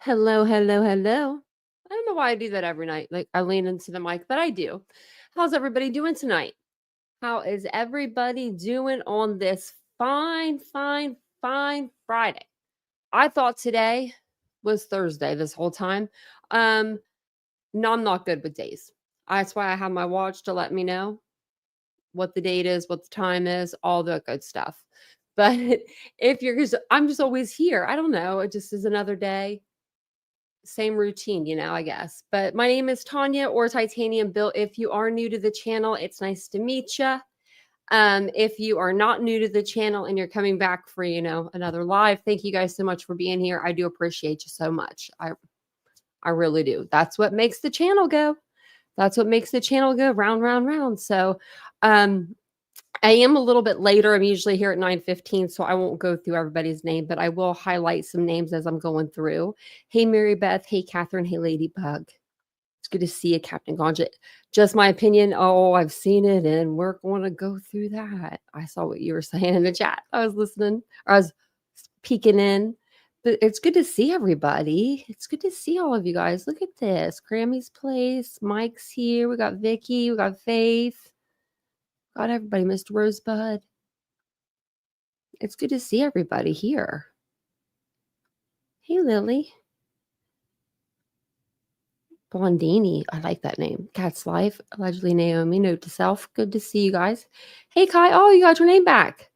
Hello, hello, hello. I don't know why I do that every night. Like I lean into the mic, but I do. How's everybody doing tonight? How is everybody doing on this fine Friday? I thought today was Thursday this whole time. Um, no, I'm not good with days. That's why I have my watch to let me know what the date is, what the time is, all the good stuff. But if you're just, I'm just always here. I don't know. It just is another day. Same routine, I guess. But my name is Tanya or Titanium Built. If you are new to the channel, it's nice to meet you. If you are not new to the channel and you're coming back for, another live, thank you guys so much for being here. I do appreciate you so much. I really do. That's what makes the channel go. That's what makes the channel go round, round, round. So, I am a little bit later. I'm usually here at 9:15, so I won't go through everybody's name, but I will highlight some names as I'm going through. Hey, Mary Beth. Hey, Catherine. Hey, Ladybug. It's good to see you, Captain Gonjet. Just my opinion. Oh, I've seen it, and we're going to go through that. I saw what you were saying in the chat. I was listening, or I was peeking in. But it's good to see everybody. It's good to see all of you guys. Look at this. Grammy's Place. Mike's here. We got Vicky. We got Faith. Got everybody, Mr. Rosebud. It's good to see everybody here. Hey, Lily. Blondini. I like that name. Cat's Life. Allegedly Naomi. Note to self. Good to see you guys. Hey, Kai. Oh, you got your name back.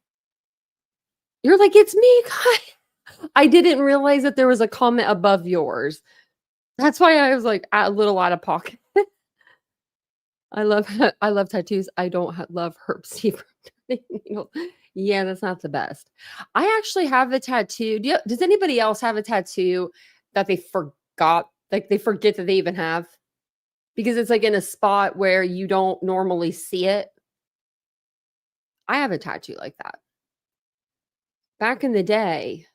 You're like, it's me, Kai. I didn't realize that there was a comment above yours. That's why I was like a little out of pocket. I love tattoos. I don't love herb seed. Yeah, that's not the best. I actually have a tattoo. Does anybody else have a tattoo that they forgot, like they forget that they even have? Because it's like in a spot where you don't normally see it. I have a tattoo like that. Back in the day,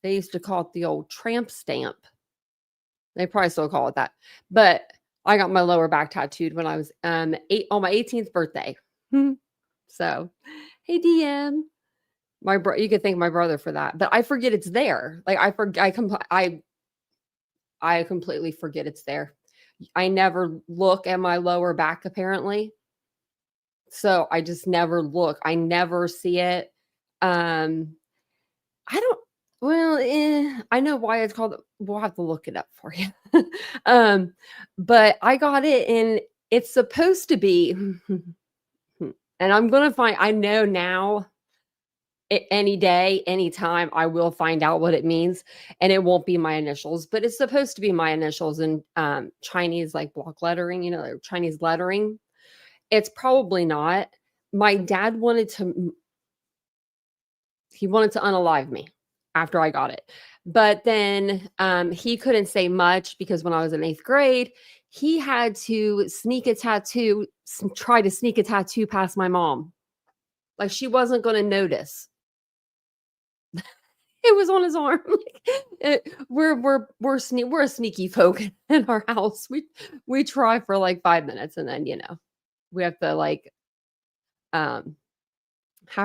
they used to call it the old tramp stamp. They probably still call it that. But I got my lower back tattooed when I was on my 18th birthday. So, hey DM. You could thank my brother for that, but I forget it's there. Like I completely forget it's there. I never look at my lower back apparently. So I just never look. I never see it. I don't I know why it's called. We'll have to look it up for you. But I got it and it's supposed to be and I'm going to find I know now any day, anytime, I will find out what it means, and it won't be my initials, but it's supposed to be my initials in Chinese, like block lettering, like Chinese lettering. It's probably not. My dad wanted to unalive me after I got it, but then he couldn't say much because when I was in 8th grade, he had to try to sneak a tattoo past my mom. Like she wasn't going to notice. It was on his arm. We're a sneaky folk in our house. We try for like 5 minutes and then we have to like have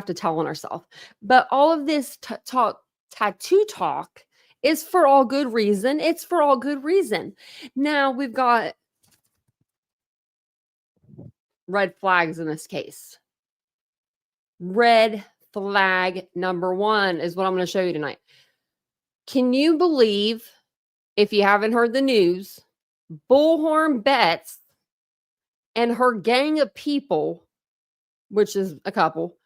to tell on ourselves. But all of this tattoo talk is for all good reason. It's for all good reason. Now we've got red flags in this case. Red flag number 1 is what I'm going to show you tonight. Can you believe, if you haven't heard the news, Bullhorn Betts and her gang of people, which is a couple,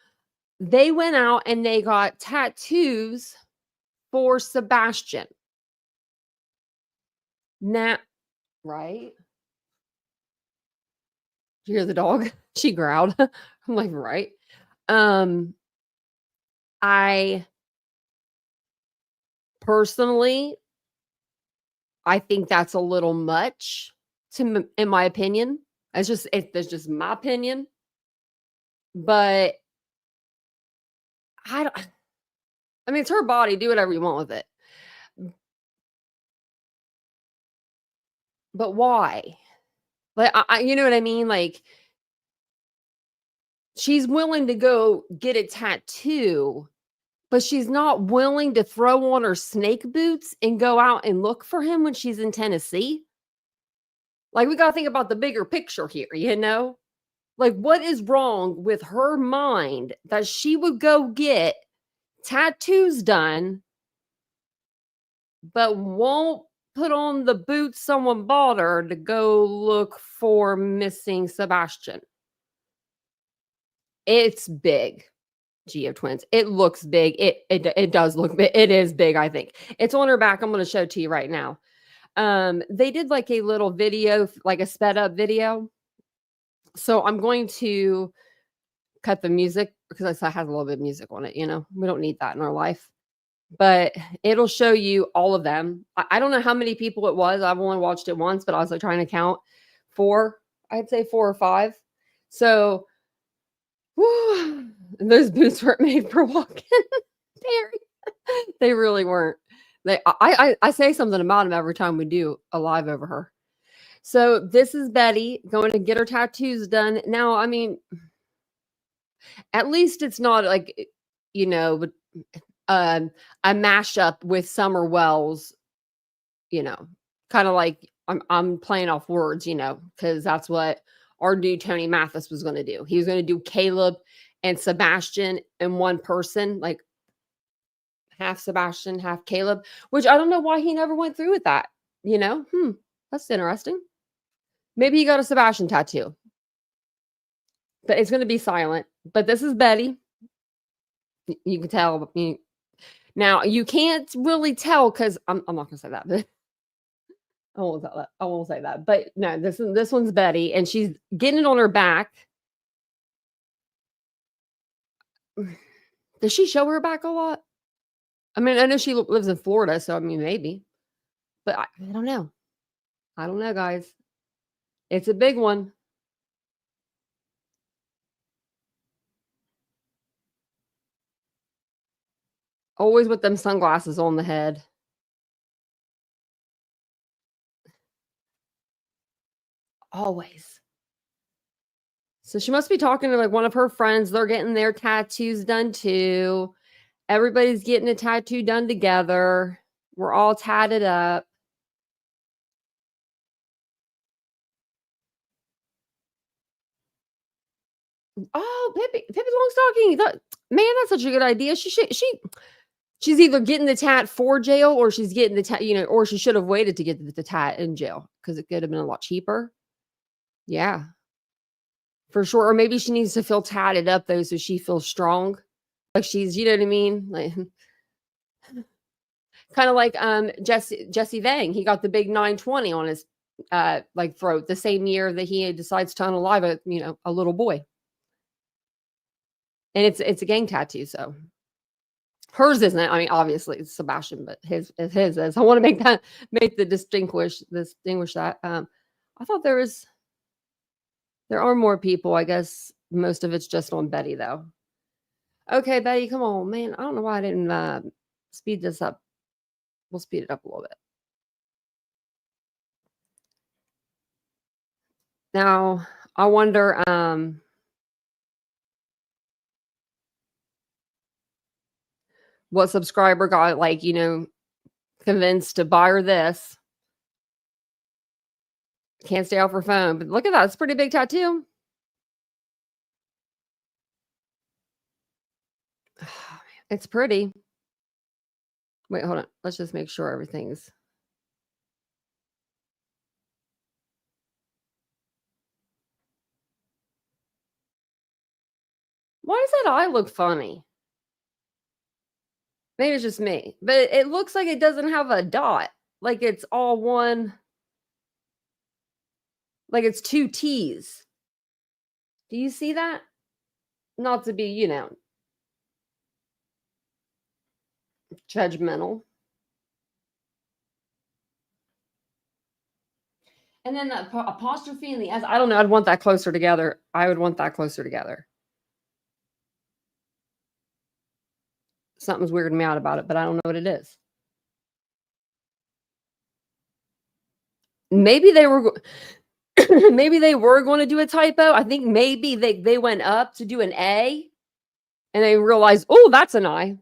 they went out and they got tattoos for Sebastian. Now, right? Did you hear the dog? She growled. I'm like, right. I personally, I think that's a little much in my opinion. That's just my opinion. But I mean, it's her body. Do whatever you want with it. But why? Like, you know what I mean? Like, she's willing to go get a tattoo, but she's not willing to throw on her snake boots and go out and look for him when she's in Tennessee. Like, we gotta think about the bigger picture here, you know? Like, what is wrong with her mind that she would go get tattoos done, but won't put on the boots someone bought her to go look for missing Sebastian? It's big, Geo Twins. It looks big. It does look big. It is big, I think. It's on her back. I'm gonna show it to you right now. They did like a little video, like a sped up video. So I'm going to cut the music because it has a little bit of music on it, you know. We don't need that in our life. But it'll show you all of them. I don't know how many people it was. I've only watched it once, but I was like trying to count 4. I'd say 4 or 5. So whew, those boots weren't made for walking. They really weren't. I say something about them every time we do a live over her. So this is Betty going to get her tattoos done. Now, I mean, at least it's not like, you know, a mashup with Summer Wells, you know, kind of like I'm playing off words, you know, because that's what our dude Tony Mathis was going to do. He was going to do Caleb and Sebastian in one person, like half Sebastian, half Caleb, which I don't know why he never went through with that. You know, that's interesting. Maybe he got a Sebastian tattoo, but it's going to be silent. But this is Betty. You can tell. Now you can't really tell because I'm not going to say that. But I won't tell that. I won't say that. But no, this one's Betty, and she's getting it on her back. Does she show her back a lot? I mean, I know she lives in Florida, so I mean, maybe. But I don't know. I don't know, guys. It's a big one. Always with them sunglasses on the head. Always. So she must be talking to like one of her friends. They're getting their tattoos done too. Everybody's getting a tattoo done together. We're all tatted up. Oh, Pippi Longstocking. Man, that's such a good idea. She's either getting the tat for jail or she's getting the tat, you know, or she should have waited to get the tat in jail because it could have been a lot cheaper. Yeah, for sure. Or maybe she needs to feel tatted up though, so she feels strong. Like she's, you know what I mean? Like kind of like Jesse Vang. He got the big 920 on his like throat the same year that he decides to unalive a little boy. And it's a gang tattoo, so hers isn't. I mean, obviously it's Sebastian, but his is. I want to make the distinguish that. I thought there are more people. I guess most of it's just on Betty though. Okay, Betty, come on, man. I don't know why I didn't speed this up. We'll speed it up a little bit. Now, I wonder what subscriber got like, you know, convinced to buy her this. Can't stay off her phone, but look at that. It's a pretty big tattoo. It's pretty. Wait, hold on. Let's just make sure everything's. Why does that eye look funny? Maybe it's just me, but it looks like it doesn't have a dot. Like it's all one. Like it's 2 T's. Do you see that? Not to be, you know, judgmental. And then the apostrophe and the S. I don't know. I'd want that closer together. I would want that closer together. Something's weirding me out about it, but I don't know what it is. Maybe they were maybe they were going to do a typo. I think maybe they went up to do an A and they realized, oh, that's an I.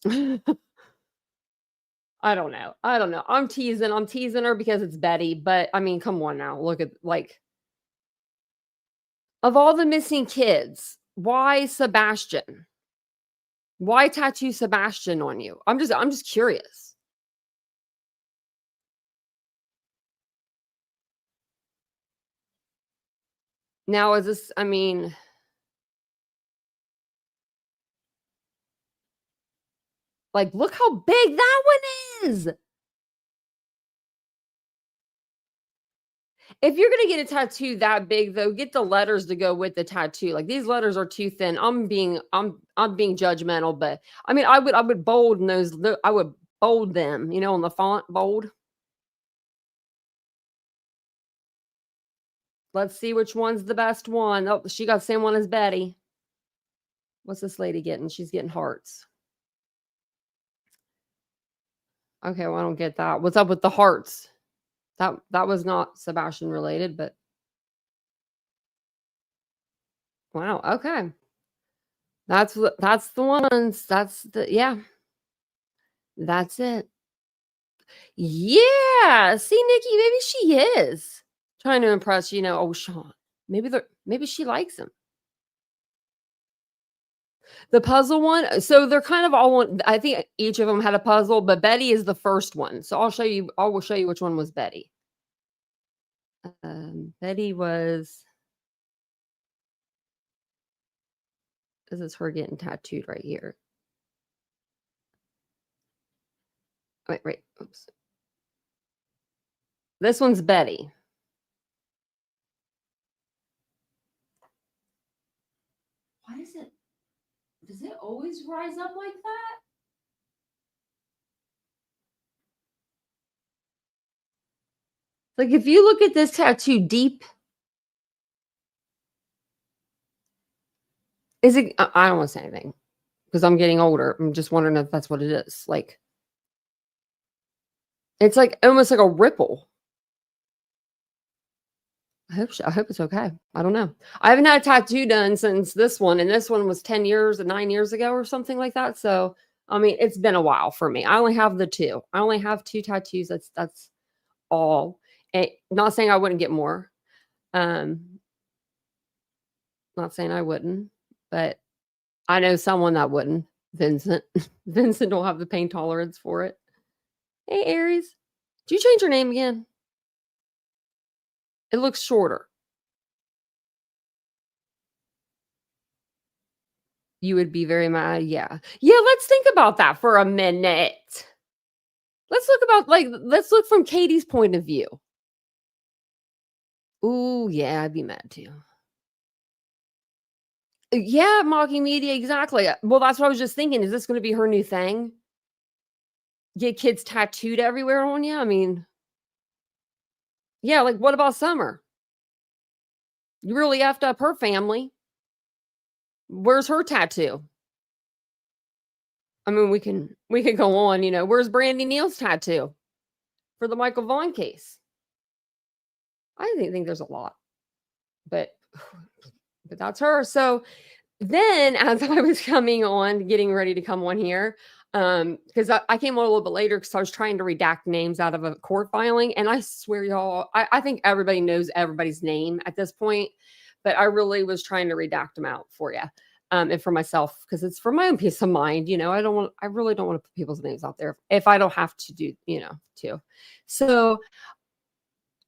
I don't know. I don't know. I'm teasing. I'm teasing her because it's Betty, but I mean, come on now. Look at like of all the missing kids, why Sebastian? Why tattoo Sebastian on you? I'm just curious. Now is this I mean, like look how big that one is. If you're gonna get a tattoo that big though, get the letters to go with the tattoo. Like these letters are too thin. I'm being judgmental, but I mean I would bold I would bold them, on the font bold. Let's see which one's the best one. Oh, she got the same one as Betty. What's this lady getting? She's getting hearts. Okay, well, I don't get that. What's up with the hearts? That was not Sebastian related, but wow, okay. That's the ones. That's the yeah. That's it. Yeah. See, Nikki, maybe she is trying to impress, oh Sean. Maybe she likes him. The puzzle one, so they're kind of all one. I think each of them had a puzzle, but Betty is the first one. So I will show you which one was Betty. Betty was this is her getting tattooed right here. Wait. Oops. This one's Betty. Why is it? Does it always rise up like that? Like if you look at this tattoo deep, is it? I don't want to say anything because I'm getting older. I'm just wondering if that's what it is. Like it's like almost like a ripple. I hope it's okay. I don't know. I haven't had a tattoo done since this one, and this one was 10 years and 9 years ago or something like that. So, I mean, it's been a while for me. I only have the two. I only have two tattoos. That's all. And not saying I wouldn't get more. Not saying I wouldn't, but I know someone that wouldn't. Vincent. Vincent don't have the pain tolerance for it. Hey, Aries. Did you change your name again? It looks shorter. You would be very mad. Yeah. Yeah, let's think about that for a minute. Let's look from Katie's point of view. Ooh, yeah, I'd be mad too. Yeah, mocking media, exactly. Well, that's what I was just thinking. Is this going to be her new thing? Get kids tattooed everywhere on you? I mean, yeah, like what about Summer? You really effed up her family. Where's her tattoo? I mean, we can go on, where's Brandy Neal's tattoo for the Michael Vaughn case? I think there's a lot, but that's her. So then as I was coming on, getting ready to come on here, because I came on a little bit later because I was trying to redact names out of a court filing. And I swear, y'all, I think everybody knows everybody's name at this point, but I really was trying to redact them out for you. And for myself, because it's for my own peace of mind, I really don't want to put people's names out there if I don't have to do, to. So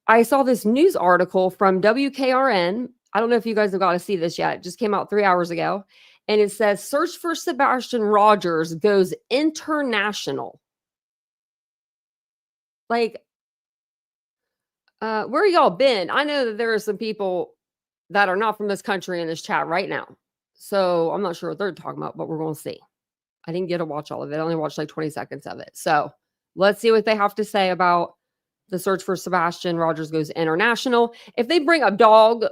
I saw this news article from WKRN. I don't know if you guys have got to see this yet. It just came out 3 hours ago. And it says, search for Sebastian Rogers goes international. Like, where y'all been? I know that there are some people that are not from this country in this chat right now. So I'm not sure what they're talking about, but we're going to see. I didn't get to watch all of it. I only watched like 20 seconds of it. So let's see what they have to say about the search for Sebastian Rogers goes international. If they bring a dog,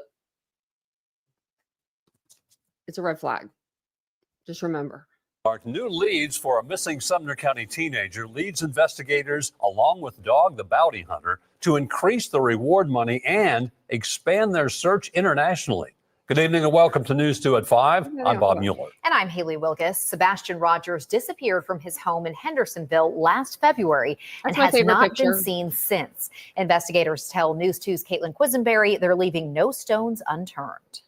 it's a red flag. Just remember. Our new leads for a missing Sumner County teenager leads investigators, along with Dog the Bounty Hunter, to increase the reward money and expand their search internationally. Good evening and welcome to News 2 at 5. I'm Bob Mueller. And I'm Haley Wilkes. Sebastian Rogers disappeared from his home in Hendersonville last February and has not been seen since. Investigators tell News 2's Caitlin Quisenberry they're leaving no stones unturned.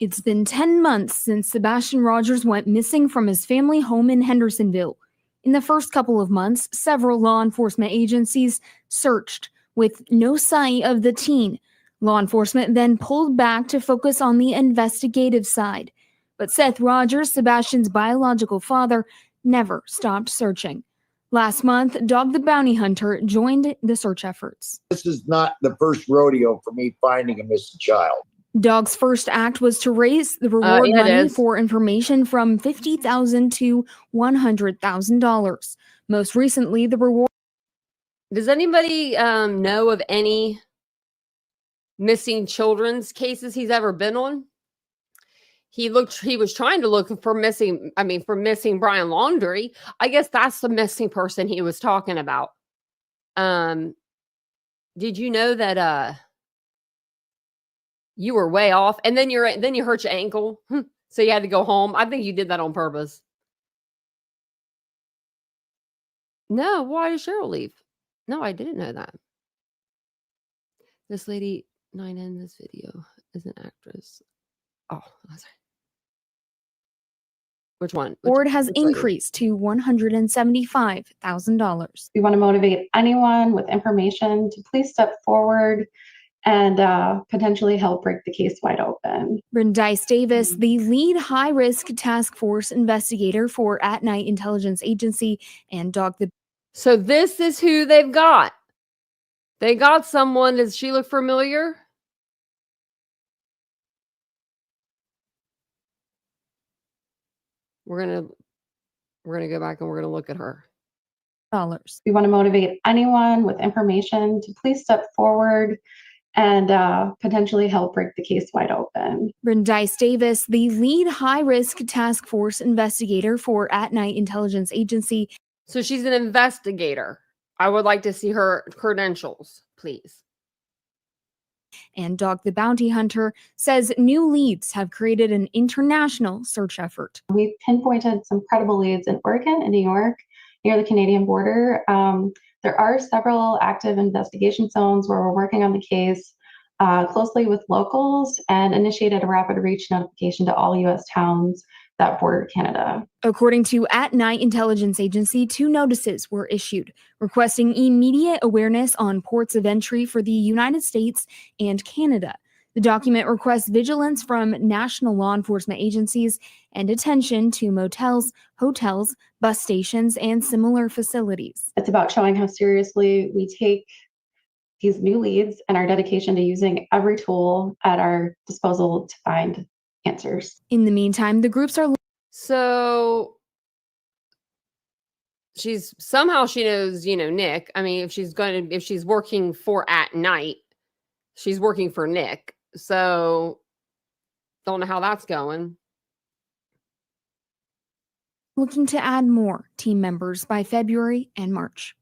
It's been 10 months since Sebastian Rogers went missing from his family home in Hendersonville. In the first couple of months, several law enforcement agencies searched with no sight of the teen. Law enforcement then pulled back to focus on the investigative side. But Seth Rogers, Sebastian's biological father, never stopped searching. Last month, Dog the Bounty Hunter joined the search efforts. This is not the first rodeo for me finding a missing child. Dog's first act was to raise the reward money for information from $50,000 to $100,000. Most recently, the reward. Does anybody know of any missing children's cases he's ever been on? He was trying to look for missing Brian Laundrie. I guess that's the missing person he was talking about. Did you know that you were way off and then you hurt your ankle? So you had to go home. I think you did that on purpose. No, why did Cheryl leave? No, I didn't know that. This lady 9 in this video is an actress. Oh, sorry. Which one? Reward has increased to $175,000. We want to motivate anyone with information to please step forward and potentially help break the case wide open. Dice Davis, the lead high-risk task force investigator for At Night Intelligence Agency and Dog the. So this is who they've got. They got someone. Does she look familiar? We're gonna go back and we're gonna look at her. We want to motivate anyone with information to please step forward and potentially help break the case wide open. Dice Davis, the lead high-risk task force investigator for At Night Intelligence Agency. So she's an investigator. I would like to see her credentials, please. And Dog the Bounty Hunter says new leads have created an international search effort. We've pinpointed some credible leads in Oregon and New York near the Canadian border. There are several active investigation zones where we're working on the case closely with locals and initiated a rapid reach notification to all U.S. towns that border Canada. According to At Night Intelligence Agency, 2 notices were issued requesting immediate awareness on ports of entry for the United States and Canada. The document requests vigilance from national law enforcement agencies and attention to motels, hotels, bus stations, and similar facilities. It's about showing how seriously we take these new leads and our dedication to using every tool at our disposal to find answers. In the meantime, the groups are. So she knows, Nick. I mean, if she's working for At Night, she's working for Nick. So don't know how that's going. Looking to add more team members by February and March.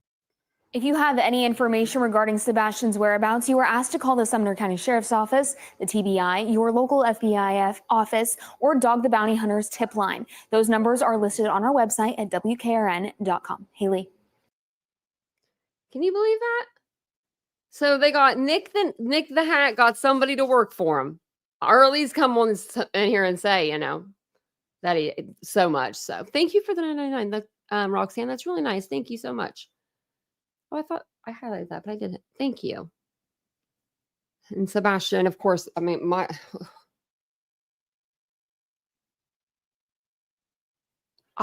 If you have any information regarding Sebastian's whereabouts, you are asked to call the Sumner County Sheriff's Office, the TBI, your local FBI office, or Dog the Bounty Hunter's tip line. Those numbers are listed on our website at WKRN.com. Haley. Can you believe that? So they got Nick the Hat got somebody to work for him. Or at least come on in here and say, that he so much. So thank you for the $9.99. Roxanne, that's really nice. Thank you so much. Oh, I thought I highlighted that, but I didn't. Thank you. And Sebastian, of course, I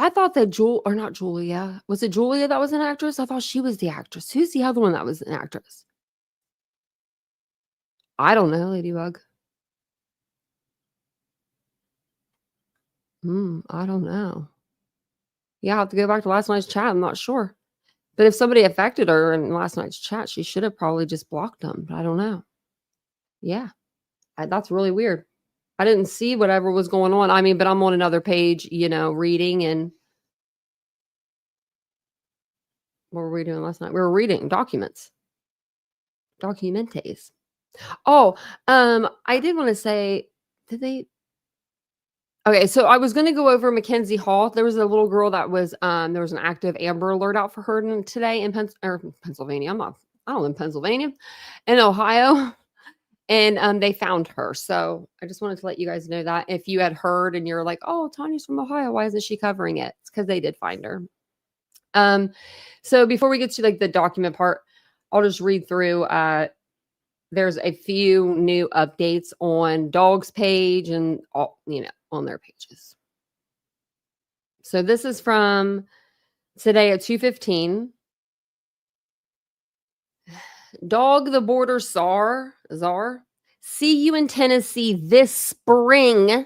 thought that Julia. Was it Julia that was an actress? I thought she was the actress. Who's the other one that was an actress? I don't know, Ladybug. I don't know. Yeah, I'll have to go back to last night's chat. I'm not sure. But if somebody affected her in last night's chat, she should have probably just blocked them. But I don't know. Yeah, that's really weird. I didn't see whatever was going on. I mean, but I'm on another page, reading. And what were we doing last night? We were reading documents. Documentes. Oh, I did want to say Did they? Okay, so I was going to go over Mackenzie Hall. There was a little girl that was, there was an active Amber Alert out for her today in Pennsylvania. I don't live in Pennsylvania, in Ohio. And they found her. So I just wanted to let you guys know that if you had heard and you're like, oh, Tanya's from Ohio, why isn't she covering it? It's because they did find her. So before we get to like the document part, I'll just read through. There's a few new updates on Dog's page and all, on their pages. So this is from today at 2:15. Dog the Border Czar, see you in Tennessee this spring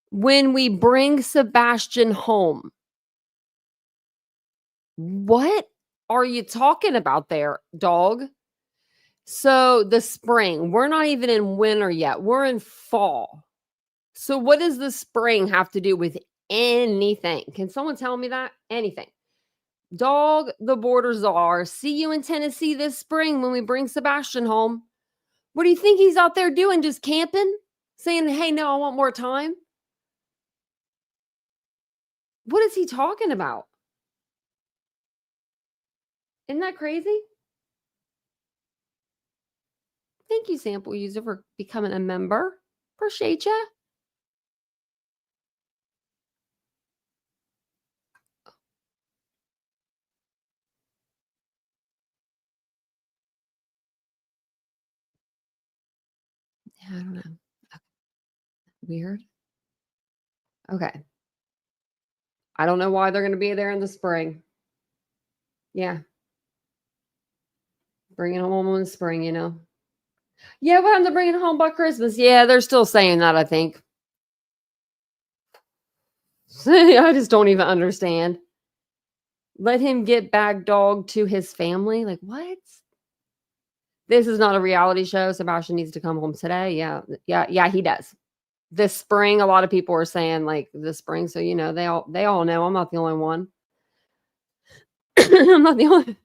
when we bring Sebastian home. What are you talking about there, dog? So the spring, we're not even in winter yet. We're in fall. So what does the spring have to do with anything? Can someone tell me that? Anything. Dog the Border Czar, see you in Tennessee this spring when we bring Sebastian home. What do you think he's out there doing? Just camping? Saying, hey, no, I want more time? What is he talking about? Isn't that crazy? Thank you, sample user, for becoming a member. Appreciate ya. Yeah, I don't know. Weird. Okay. I don't know why they're going to be there in the spring. Yeah. Bring it home in the spring, Yeah, what happened to bring it home by Christmas? Yeah, they're still saying that, I think. I just don't even understand. Let him get back dog to his family. Like, what? This is not a reality show. Sebastian needs to come home today. Yeah, he does. This spring, a lot of people are saying like this spring. So, they all know I'm not the only one. I'm not the only.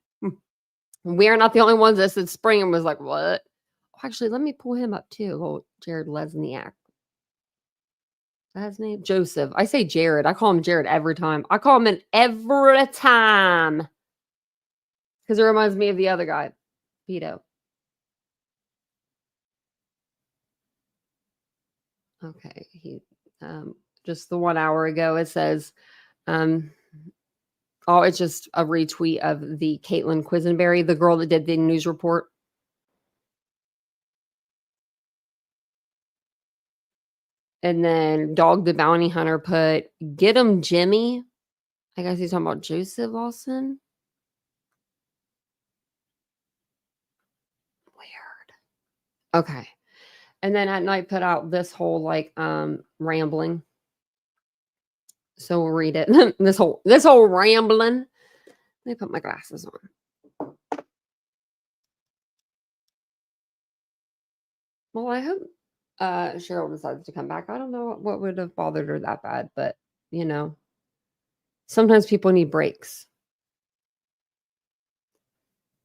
We're not the only ones that said spring and was like, what? Actually, let me pull him up too. Oh, Jared Lesniak. Is that his name? Joseph. I say Jared. I call him Jared every time. I call him an every time. Because it reminds me of the other guy, Vito. Okay. He just the 1 hour ago, it says, it's just a retweet of the Caitlin Quisenberry, the girl that did the news report. And then Dog the Bounty Hunter put, get him, Jimmy. I guess he's talking about Joseph Lawson. Weird. Okay. And then at night put out this whole like rambling. So we'll read it. this whole rambling. Let me put my glasses on. Well, I hope Cheryl decides to come back. I don't know what would have bothered her that bad, but sometimes people need breaks.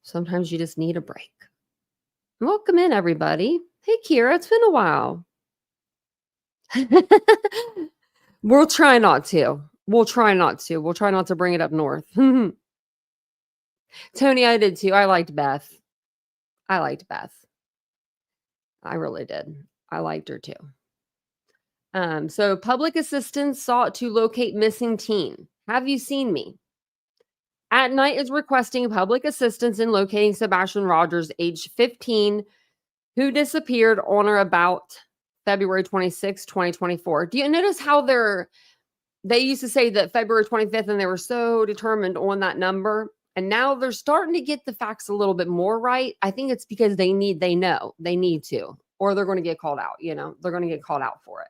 Sometimes you just need a break. Welcome in, everybody. Hey, Kira, it's been a while. We'll try not to. We'll try not to bring it up north. Tony, I did too. I liked Beth. I really did. I liked her too. So public assistance sought to locate missing teen. Have you seen me? At Night is requesting public assistance in locating Sebastian Rogers, age 15, who disappeared on or about February 26, 2024. Do you notice how they used to say that February 25th and they were so determined on that number? And now they're starting to get the facts a little bit more right. I think it's because they need to, or they're going to get called out. They're going to get called out for it.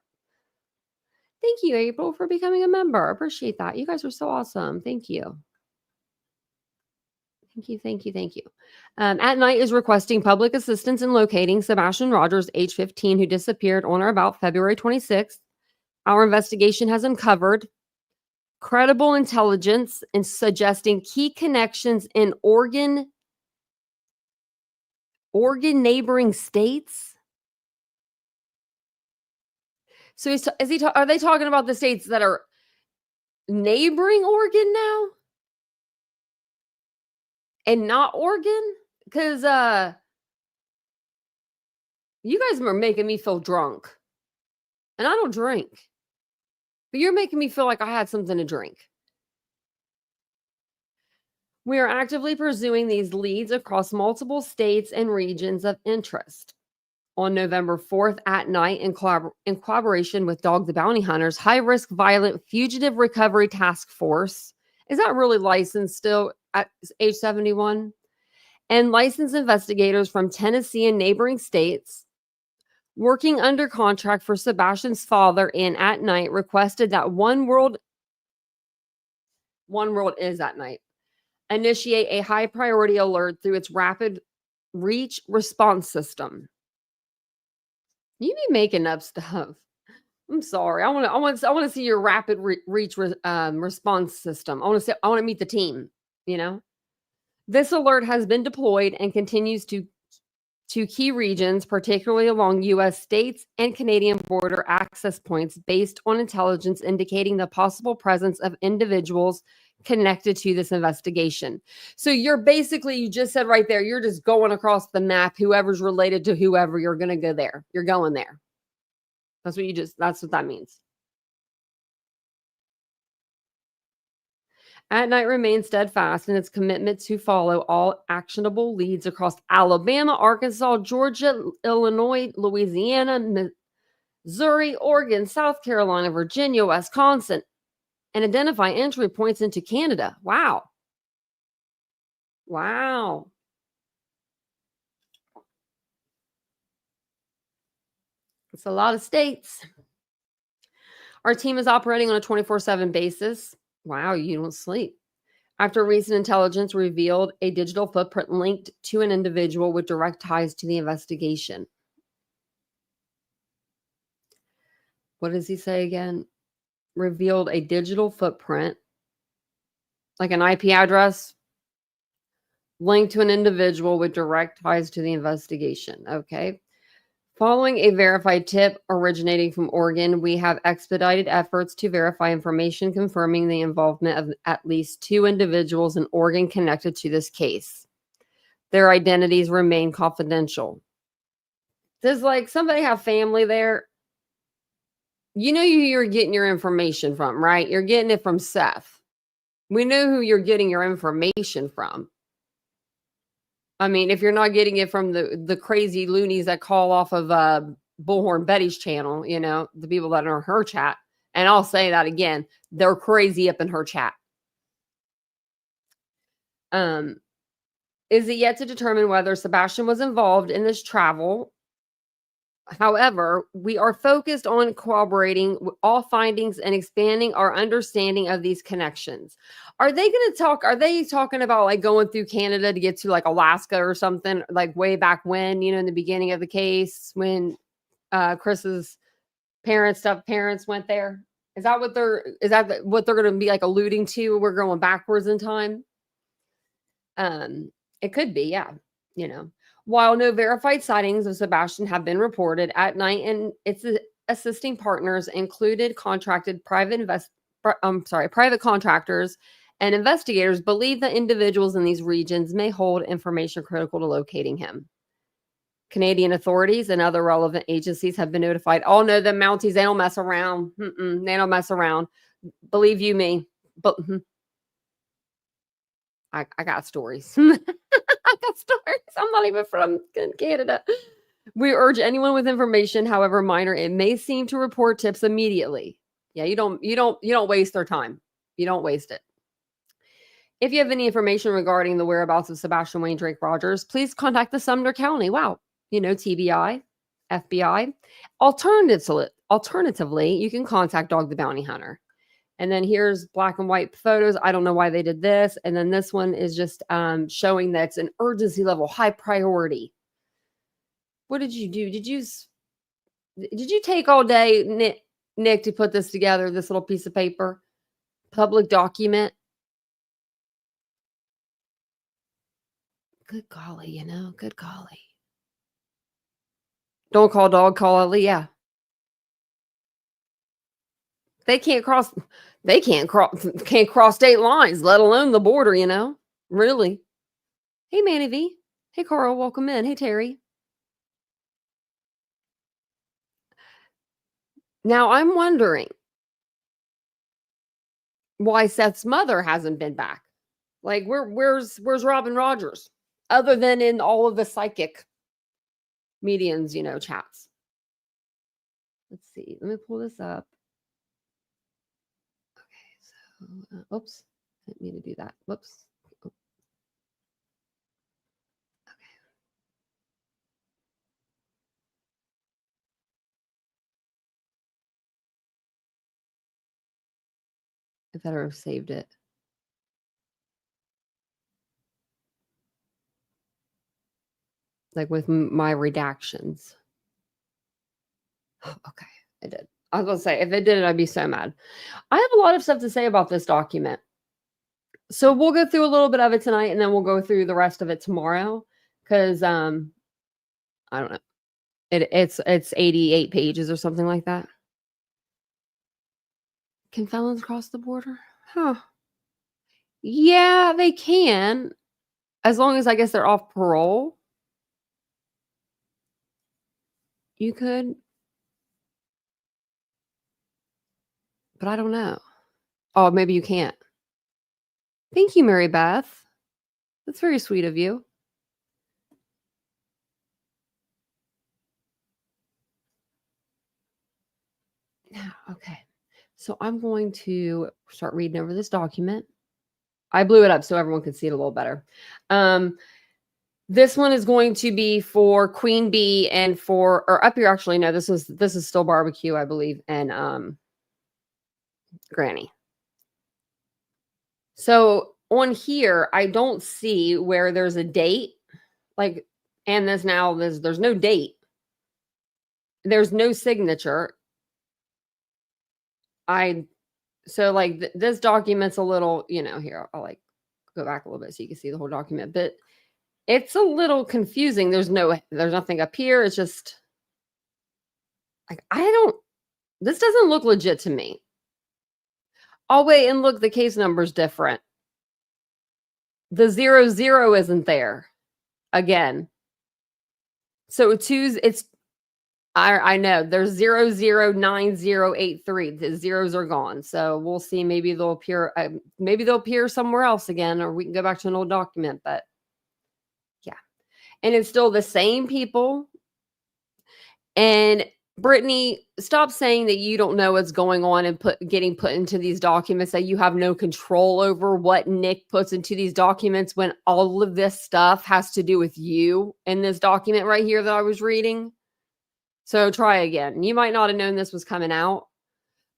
Thank you, April, for becoming a member. I appreciate that. You guys are so awesome. Thank you. Thank you. At Night is requesting public assistance in locating Sebastian Rogers, age 15, who disappeared on or about February 26th. Our investigation has uncovered credible intelligence in suggesting key connections in Oregon neighboring states. So are they talking about the states that are neighboring Oregon now? And not Oregon? Because you guys are making me feel drunk. And I don't drink. But you're making me feel like I had something to drink. We are actively pursuing these leads across multiple states and regions of interest. On November 4th at night, in collaboration with Dog the Bounty Hunter's High-Risk Violent Fugitive Recovery Task Force, is that really licensed still at age 71? And licensed investigators from Tennessee and neighboring states, working under contract for Sebastian's father and at night, requested that One World is at night, initiate a high priority alert through its rapid reach response system. You be making up stuff. I'm sorry. I want to see your rapid reach response system. I want to meet the team, you know? This alert has been deployed and continues to key regions, particularly along U.S. states and Canadian border access points, based on intelligence indicating the possible presence of individuals connected to this investigation. So you're basically, you just said right there, you're just going across the map. Whoever's related to whoever, you're going to go there. You're going there. That's what that means. At Night remains steadfast in its commitment to follow all actionable leads across Alabama, Arkansas, Georgia, Illinois, Louisiana, Missouri, Oregon, South Carolina, Virginia, Wisconsin, and identify entry points into Canada. Wow. Wow. It's a lot of states. Our team is operating on a 24/7 basis. Wow, you don't sleep. After recent intelligence revealed a digital footprint linked to an individual with direct ties to the investigation. What does he say again? Revealed a digital footprint, like an IP address, linked to an individual with direct ties to the investigation. Okay. Following a verified tip originating from Oregon, we have expedited efforts to verify information confirming the involvement of at least 2 individuals in Oregon connected to this case. Their identities remain confidential. Does somebody have family there? You know who you're getting your information from, right? You're getting it from Seth. We know who you're getting your information from. I mean, if you're not getting it from the crazy loonies that call off of Bullhorn Betty's channel, you know, the people that are in her chat. And I'll say that again, they're crazy up in her chat. Is it yet to determine whether Sebastian was involved in this travel? However, we are focused on corroborating all findings and expanding our understanding of these connections. Are they talking about going through Canada to get to Alaska or something, way back when, in the beginning of the case when Chris's parents went there? Is that what they're going to be alluding to? We're going backwards in time. It could be, yeah, While no verified sightings of Sebastian have been reported, at night and its assisting partners included private contractors and investigators believe that individuals in these regions may hold information critical to locating him. Canadian authorities and other relevant agencies have been notified. Oh no, the Mounties, they don't mess around. They don't mess around. Believe you me. But I got stories. I got stories. I'm not even from Canada. We urge anyone with information, however minor it may seem, to report tips immediately. Yeah, you don't waste their time. You don't waste it. If you have any information regarding the whereabouts of Sebastian Wayne Drake Rogers, please contact the Sumner County. Wow. TBI, FBI. Alternatively, you can contact Dog the Bounty Hunter. And then here's black and white photos. I don't know why they did this. And then this one is just showing that it's an urgency level, high priority. What did you do? Did you take all day, Nick, to put this together, this little piece of paper? Public document? Good golly, good golly. Don't call dog, call Aaliyah. They can't cross state lines, let alone the border, you know? Really. Hey, Manny V. Hey, Carl, welcome in. Hey, Terry. Now, I'm wondering why Seth's mother hasn't been back. Like, where's Robin Rogers? Other than in all of the psychic mediums, you know, chats. Let's see. Let me pull this up. Okay, so, oops. I didn't mean to do that. Whoops. Okay. I better have saved it. Like with my redactions. Oh, okay, I did. I was going to say, if it didn't, I'd be so mad. I have a lot of stuff to say about this document. So we'll go through a little bit of it tonight, and then we'll go through the rest of it tomorrow. Because, I don't know. It's 88 pages or something like that. Can felons cross the border? Huh. Yeah, they can. As long as, I guess, they're off parole. You could. But I don't know. Oh, maybe you can't. Thank you, Mary Beth. That's very sweet of you. Okay. So I'm going to start reading over this document. I blew it up so everyone could see it a little better. This one is going to be for Queen Bee and or up here, actually, no, this is still barbecue, I believe, and Granny. So on here, I don't see where there's a date, like, and there's no date. There's no signature. So like this document's a little, you know, here, I'll like go back a little bit so you can see the whole document, but it's a little confusing. There's nothing up here. It's just like, this doesn't look legit to me. Oh, wait, and look, the case number's different. The 00 isn't there again. So I know there's 009083. The zeros are gone. So we'll see. Maybe they'll appear. Maybe they'll appear somewhere else again, or we can go back to an old document. But yeah, and it's still the same people. And Brittany, stop saying that you don't know what's going on and getting put into these documents, that you have no control over what Nick puts into these documents, when all of this stuff has to do with you in this document right here that I was reading. So try again. You might not have known this was coming out,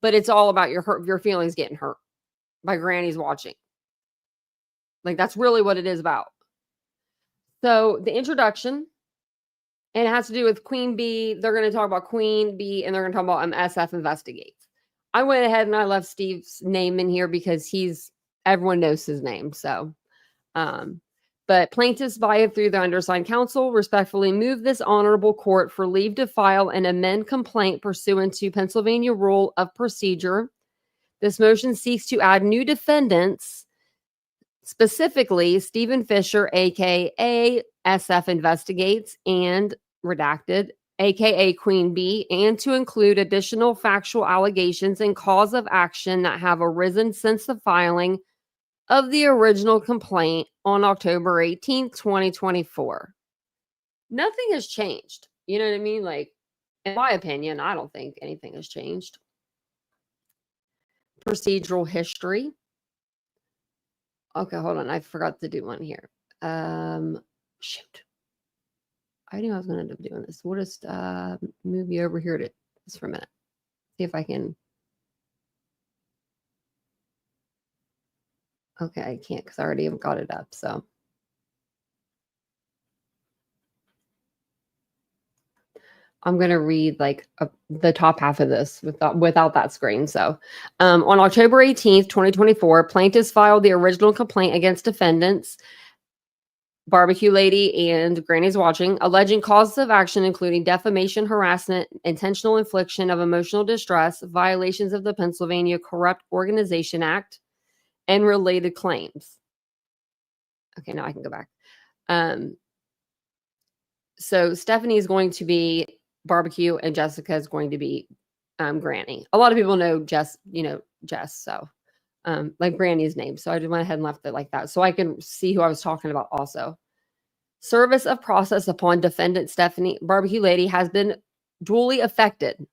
but it's all about your feelings getting hurt by grannies watching. Like, that's really what it is about. So the introduction, and it has to do with Queen Bee. They're going to talk about Queen Bee, and they're going to talk about SF investigates. I went ahead and I left Steve's name in here because everyone knows his name. So, but plaintiffs via through the undersigned counsel respectfully move this honorable court for leave to file an amend complaint pursuant to Pennsylvania Rule of Procedure. This motion seeks to add new defendants, specifically Stephen Fisher, aka SF Investigates, and redacted, aka Queen Bee, and to include additional factual allegations and cause of action that have arisen since the filing of the original complaint on October 18th, 2024. Nothing has changed. You know what I mean? Like, in my opinion, I don't think anything has changed. Procedural history. Okay, hold on. I forgot to do one here. Shoot. I knew I was going to end up doing this. We'll just move you over here to this for a minute. See if I can. Okay, I can't because I already have got it up. So I'm going to read like the top half of this without that screen. So on October 18th, 2024, plaintiffs filed the original complaint against defendants Barbecue Lady and Granny's Watching, alleging causes of action including defamation, harassment, intentional infliction of emotional distress, violations of the Pennsylvania Corrupt Organization Act, and related claims. Okay, now I can go back. So Stephanie is going to be Barbecue and Jessica is going to be Granny. A lot of people know Jess, so like Granny's name. So I just went ahead and left it like that so I can see who I was talking about also. Service of process upon defendant Stephanie Barbecue Lady has been duly affected.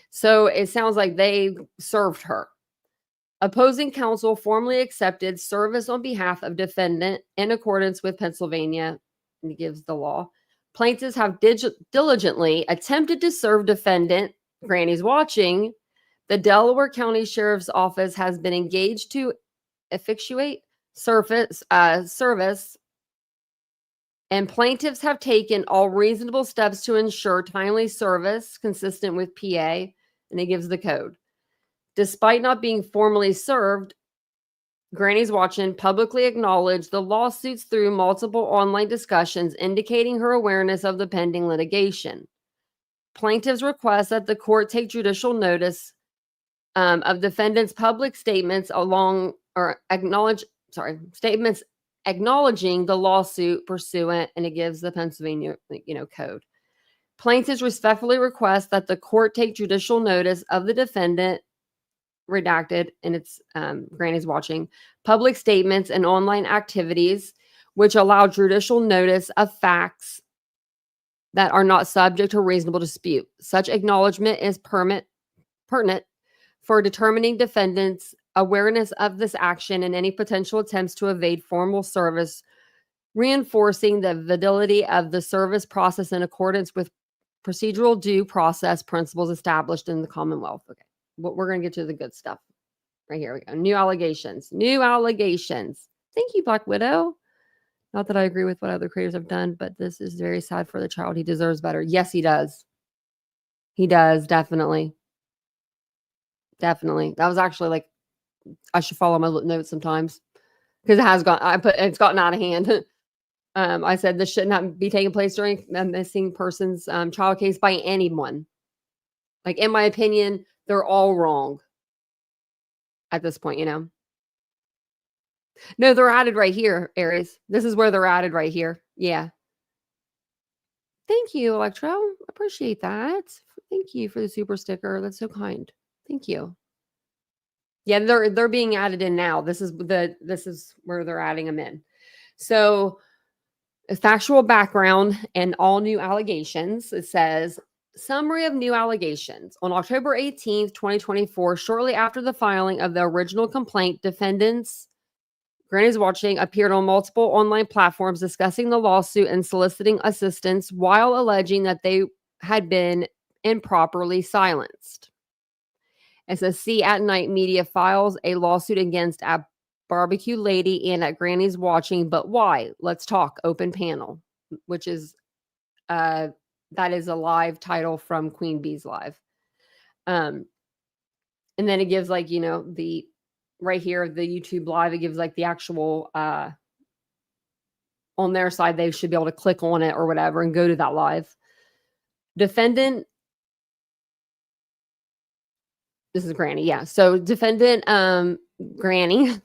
So it sounds like they served her. Opposing counsel formally accepted service on behalf of defendant in accordance with Pennsylvania, and he gives the law. Plaintiffs have diligently attempted to serve defendant. Granny's Watching. The Delaware County Sheriff's Office has been engaged to effectuate service, and plaintiffs have taken all reasonable steps to ensure timely service consistent with PA, and it gives the code. Despite not being formally served, Granny's Watching publicly acknowledged the lawsuits through multiple online discussions, indicating her awareness of the pending litigation. Plaintiffs request that the court take judicial notice of defendants' public statements statements acknowledging the lawsuit pursuant, and it gives the Pennsylvania, code. Plaintiffs respectfully request that the court take judicial notice of the defendant, redacted, and it's Granny's Watching, public statements and online activities which allow judicial notice of facts that are not subject to reasonable dispute. Such acknowledgement is pertinent for determining defendants' awareness of this action and any potential attempts to evade formal service, reinforcing the validity of the service process in accordance with procedural due process principles established in the Commonwealth. Okay, we're going to get to the good stuff. Right here we go. New allegations. Thank you, Black Widow. Not that I agree with what other creators have done, but this is very sad for the child. He deserves better. Yes, he does. He does, definitely. Definitely. That was actually like, I should follow my notes sometimes because it's gotten out of hand. I said this should not be taking place during a missing person's child case by anyone. Like, in my opinion, they're all wrong at this point, No, they're added right here, Aries. This is where they're added right here. Yeah. Thank you, Electro. Appreciate that. Thank you for the super sticker. That's so kind. Thank you. Yeah, they're being added in now. This is where they're adding them in. So, a factual background and all new allegations. It says, summary of new allegations. On October 18th, 2024, shortly after the filing of the original complaint, defendants Granny's Watching appeared on multiple online platforms discussing the lawsuit and soliciting assistance while alleging that they had been improperly silenced. It says, See at Night Media files a lawsuit against a Barbecue Lady and at Granny's Watching, but why? Let's talk. Open panel, which is that is a live title from Queen Bee's Live. And then it gives the right here, the YouTube live, it gives like the actual on their side, they should be able to click on it or whatever and go to that live. Defendant, this is Granny, yeah. So defendant Granny,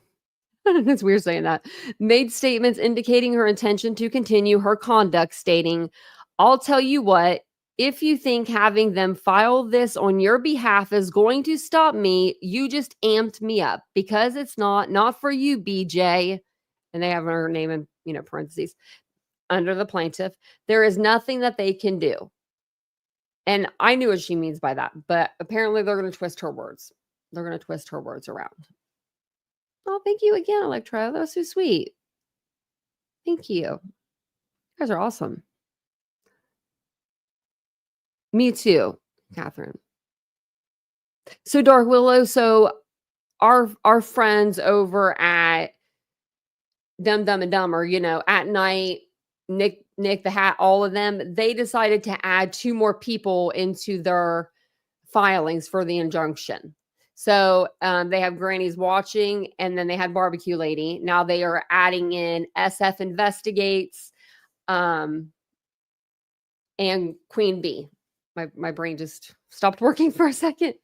it's weird saying that, made statements indicating her intention to continue her conduct, stating, I'll tell you what, if you think having them file this on your behalf is going to stop me, you just amped me up because it's not for you, BJ. And they have her name in parentheses under the plaintiff. There is nothing that they can do. And I knew what she means by that, but apparently they're going to twist her words. They're going to twist her words around. Oh, thank you again, Electra. That was so sweet. Thank you. You guys are awesome. Me too, Catherine. So Dark Willow, so our friends over at Dumb and Dumber, at night, Nick the Hat, all of them, they decided to add 2 more people into their filings for the injunction. So they have Granny's Watching, and then they had Barbecue Lady. Now they are adding in SF Investigates and Queen Bee. My brain just stopped working for a second.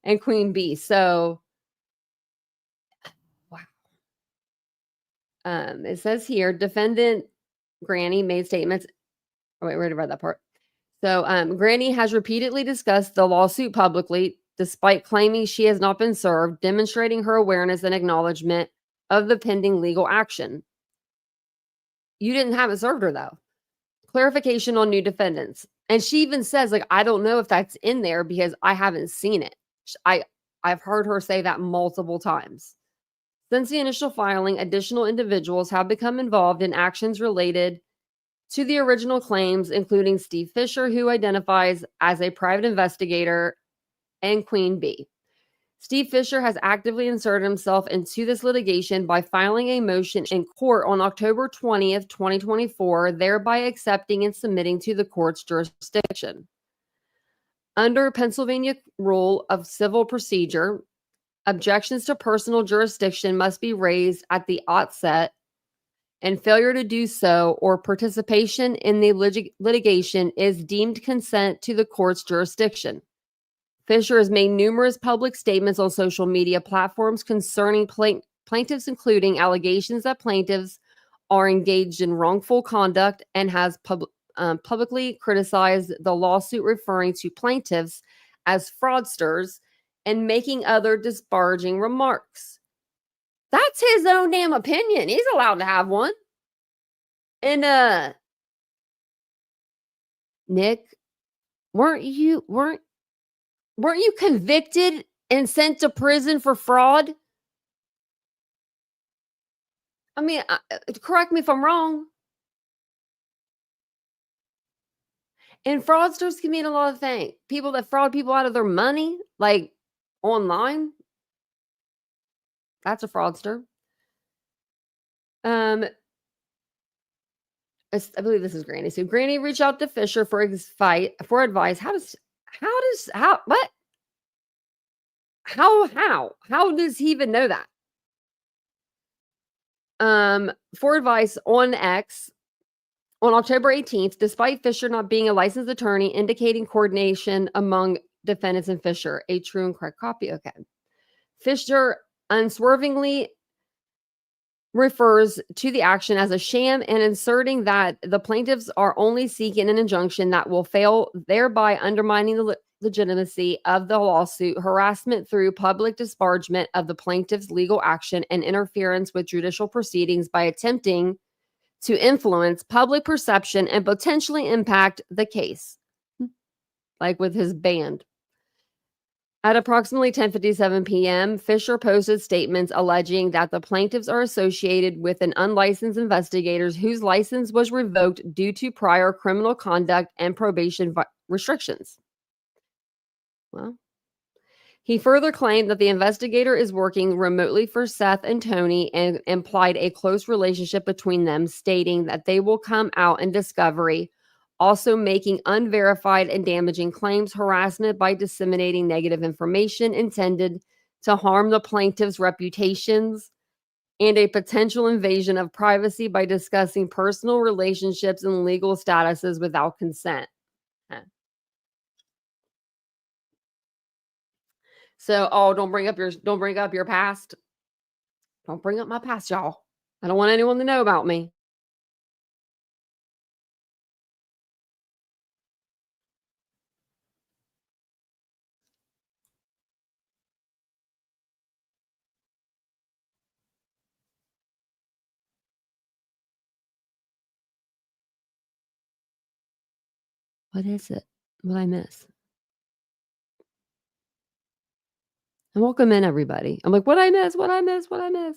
And Queen Bee. So, wow. It says here, defendant Granny made statements. Oh, wait, I already read that part. So Granny has repeatedly discussed the lawsuit publicly, despite claiming she has not been served, demonstrating her awareness and acknowledgement of the pending legal action. You didn't have it served her, though. Clarification on new defendants. And she even says, like, I don't know if that's in there because I haven't seen it. I've heard her say that multiple times. Since the initial filing, additional individuals have become involved in actions related to the original claims, including Steve Fisher, who identifies as a private investigator, and Queen Bee. Steve Fisher has actively inserted himself into this litigation by filing a motion in court on October 20th, 2024, thereby accepting and submitting to the court's jurisdiction. Under Pennsylvania Rule of Civil Procedure, objections to personal jurisdiction must be raised at the outset, and failure to do so or participation in the litigation is deemed consent to the court's jurisdiction. Fisher has made numerous public statements on social media platforms concerning plaintiffs, including allegations that plaintiffs are engaged in wrongful conduct, and has publicly criticized the lawsuit, referring to plaintiffs as fraudsters and making other disparaging remarks. That's his own damn opinion. He's allowed to have one. And Nick, weren't you convicted and sent to prison for fraud? I mean, correct me if I'm wrong. And fraudsters can mean a lot of things. People that fraud people out of their money, like online. That's a fraudster. I believe this is Granny. So Granny reached out to Fisher for advice. How does he even know that? For advice on X on October 18th, despite Fisher not being a licensed attorney, indicating coordination among defendants and Fisher. A true and correct copy. Okay. Fisher unswervingly refers to the action as a sham and inserting that the plaintiffs are only seeking an injunction that will fail, thereby undermining the legitimacy of the lawsuit, harassment through public disparagement of the plaintiff's legal action, and interference with judicial proceedings by attempting to influence public perception and potentially impact the case, like with his band. At approximately 10:57 p.m., Fisher posted statements alleging that the plaintiffs are associated with an unlicensed investigator whose license was revoked due to prior criminal conduct and probation restrictions. Well, he further claimed that the investigator is working remotely for Seth and Tony and implied a close relationship between them, stating that they will come out in discovery, also making unverified and damaging claims, harassment by disseminating negative information intended to harm the plaintiff's reputations, and a potential invasion of privacy by discussing personal relationships and legal statuses without consent. So, don't bring up your past. Don't bring up my past, y'all. I don't want anyone to know about me. What is it? What did I miss? And welcome in, everybody. I'm like, what I miss? What I miss? What I miss?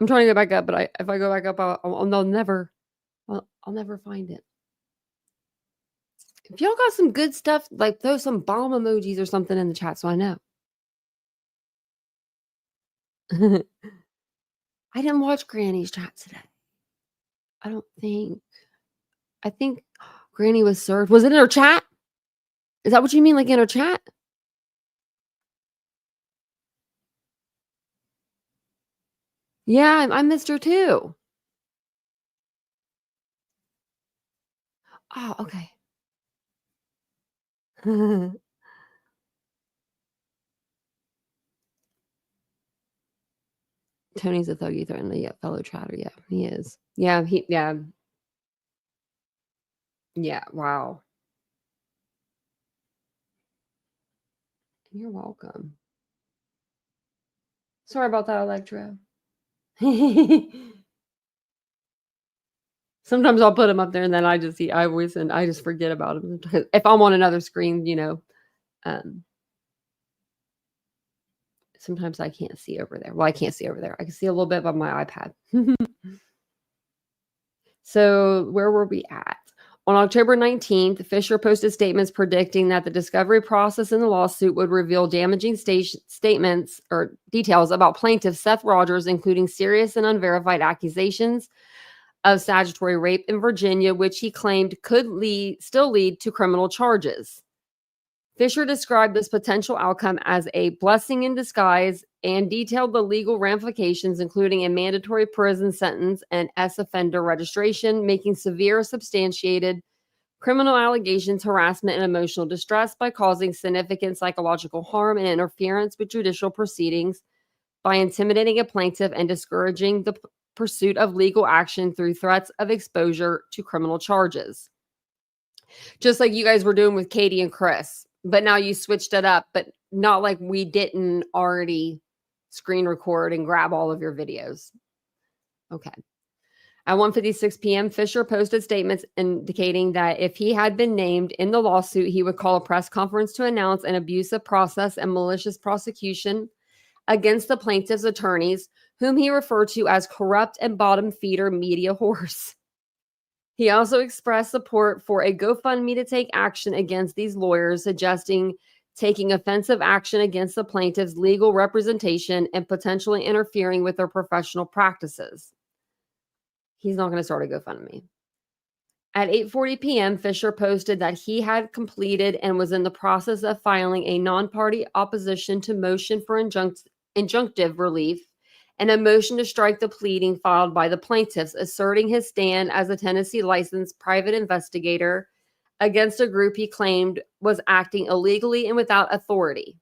I'm trying to go back up, but if I go back up, I'll never find it. If y'all got some good stuff, like throw some bomb emojis or something in the chat so I know. I didn't watch Granny's chat today. I think Granny was served. Was it in her chat? Is that what you mean, like in her chat? Yeah, I missed her too. Oh, okay. Tony's a thuggy threatening the fellow chatter. Yeah, he is. Yeah, yeah, wow. You're welcome. Sorry about that, Electra. Sometimes I'll put them up there and then I just forget about them. If I'm on another screen, sometimes I can't see over there. Well, I can't see over there. I can see a little bit by my iPad. So where were we at? On October 19th, Fisher posted statements predicting that the discovery process in the lawsuit would reveal damaging statements or details about plaintiff Seth Rogers, including serious and unverified accusations of statutory rape in Virginia, which he claimed could still lead to criminal charges. Fisher described this potential outcome as a blessing in disguise and detailed the legal ramifications, including a mandatory prison sentence and offender registration, making severe substantiated criminal allegations, harassment, and emotional distress by causing significant psychological harm and interference with judicial proceedings, by intimidating a plaintiff and discouraging the pursuit of legal action through threats of exposure to criminal charges. Just like you guys were doing with Katie and Chris, but now you switched it up, but not like we didn't already screen record and grab all of your videos. Okay. At 1:56 p.m., Fisher posted statements indicating that if he had been named in the lawsuit, he would call a press conference to announce an abusive process and malicious prosecution against the plaintiff's attorneys, whom he referred to as corrupt and bottom feeder media whores. He also expressed support for a GoFundMe to take action against these lawyers, suggesting taking offensive action against the plaintiff's legal representation and potentially interfering with their professional practices. He's not going to start a GoFundMe. At 8:40 p.m., Fisher posted that he had completed and was in the process of filing a non-party opposition to motion for injunctive relief and a motion to strike the pleading filed by the plaintiffs, asserting his stand as a Tennessee licensed private investigator against a group he claimed was acting illegally and without authority.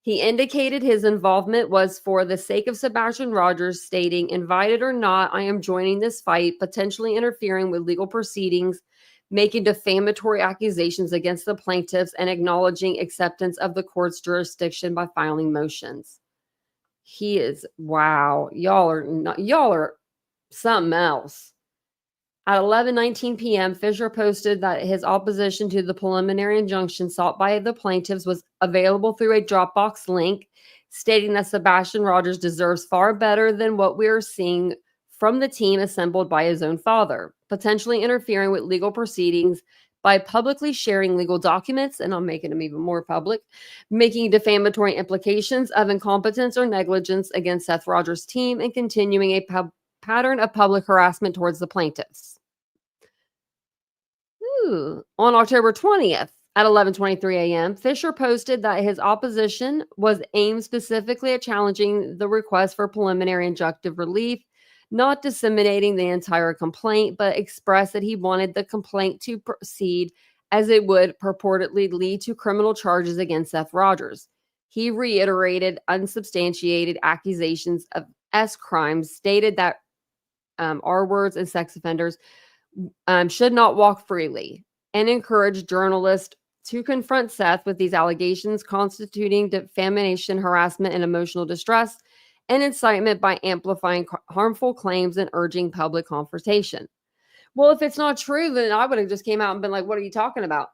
He indicated his involvement was for the sake of Sebastian Rogers, stating, "Invited or not, I am joining this fight, potentially interfering with legal proceedings, making defamatory accusations against the plaintiffs, and acknowledging acceptance of the court's jurisdiction by filing motions." He is, wow, y'all are something else. At 11:19 p.m., Fisher posted that his opposition to the preliminary injunction sought by the plaintiffs was available through a Dropbox link, stating that Sebastian Rogers deserves far better than what we are seeing from the team assembled by his own father, potentially interfering with legal proceedings by publicly sharing legal documents, and I'm making them even more public, making defamatory implications of incompetence or negligence against Seth Rogers' team, and continuing a pattern of public harassment towards the plaintiffs. On October 20th at 11:23 a.m., Fisher posted that his opposition was aimed specifically at challenging the request for preliminary injunctive relief, not disseminating the entire complaint, but expressed that he wanted the complaint to proceed as it would purportedly lead to criminal charges against Seth Rogers. He reiterated unsubstantiated accusations of S crimes, stated that R words and sex offenders should not walk freely, and encouraged journalists to confront Seth with these allegations constituting defamation, harassment, and emotional distress, and incitement by amplifying harmful claims and urging public confrontation. Well, if it's not true, then I would have just came out and been like, what are you talking about?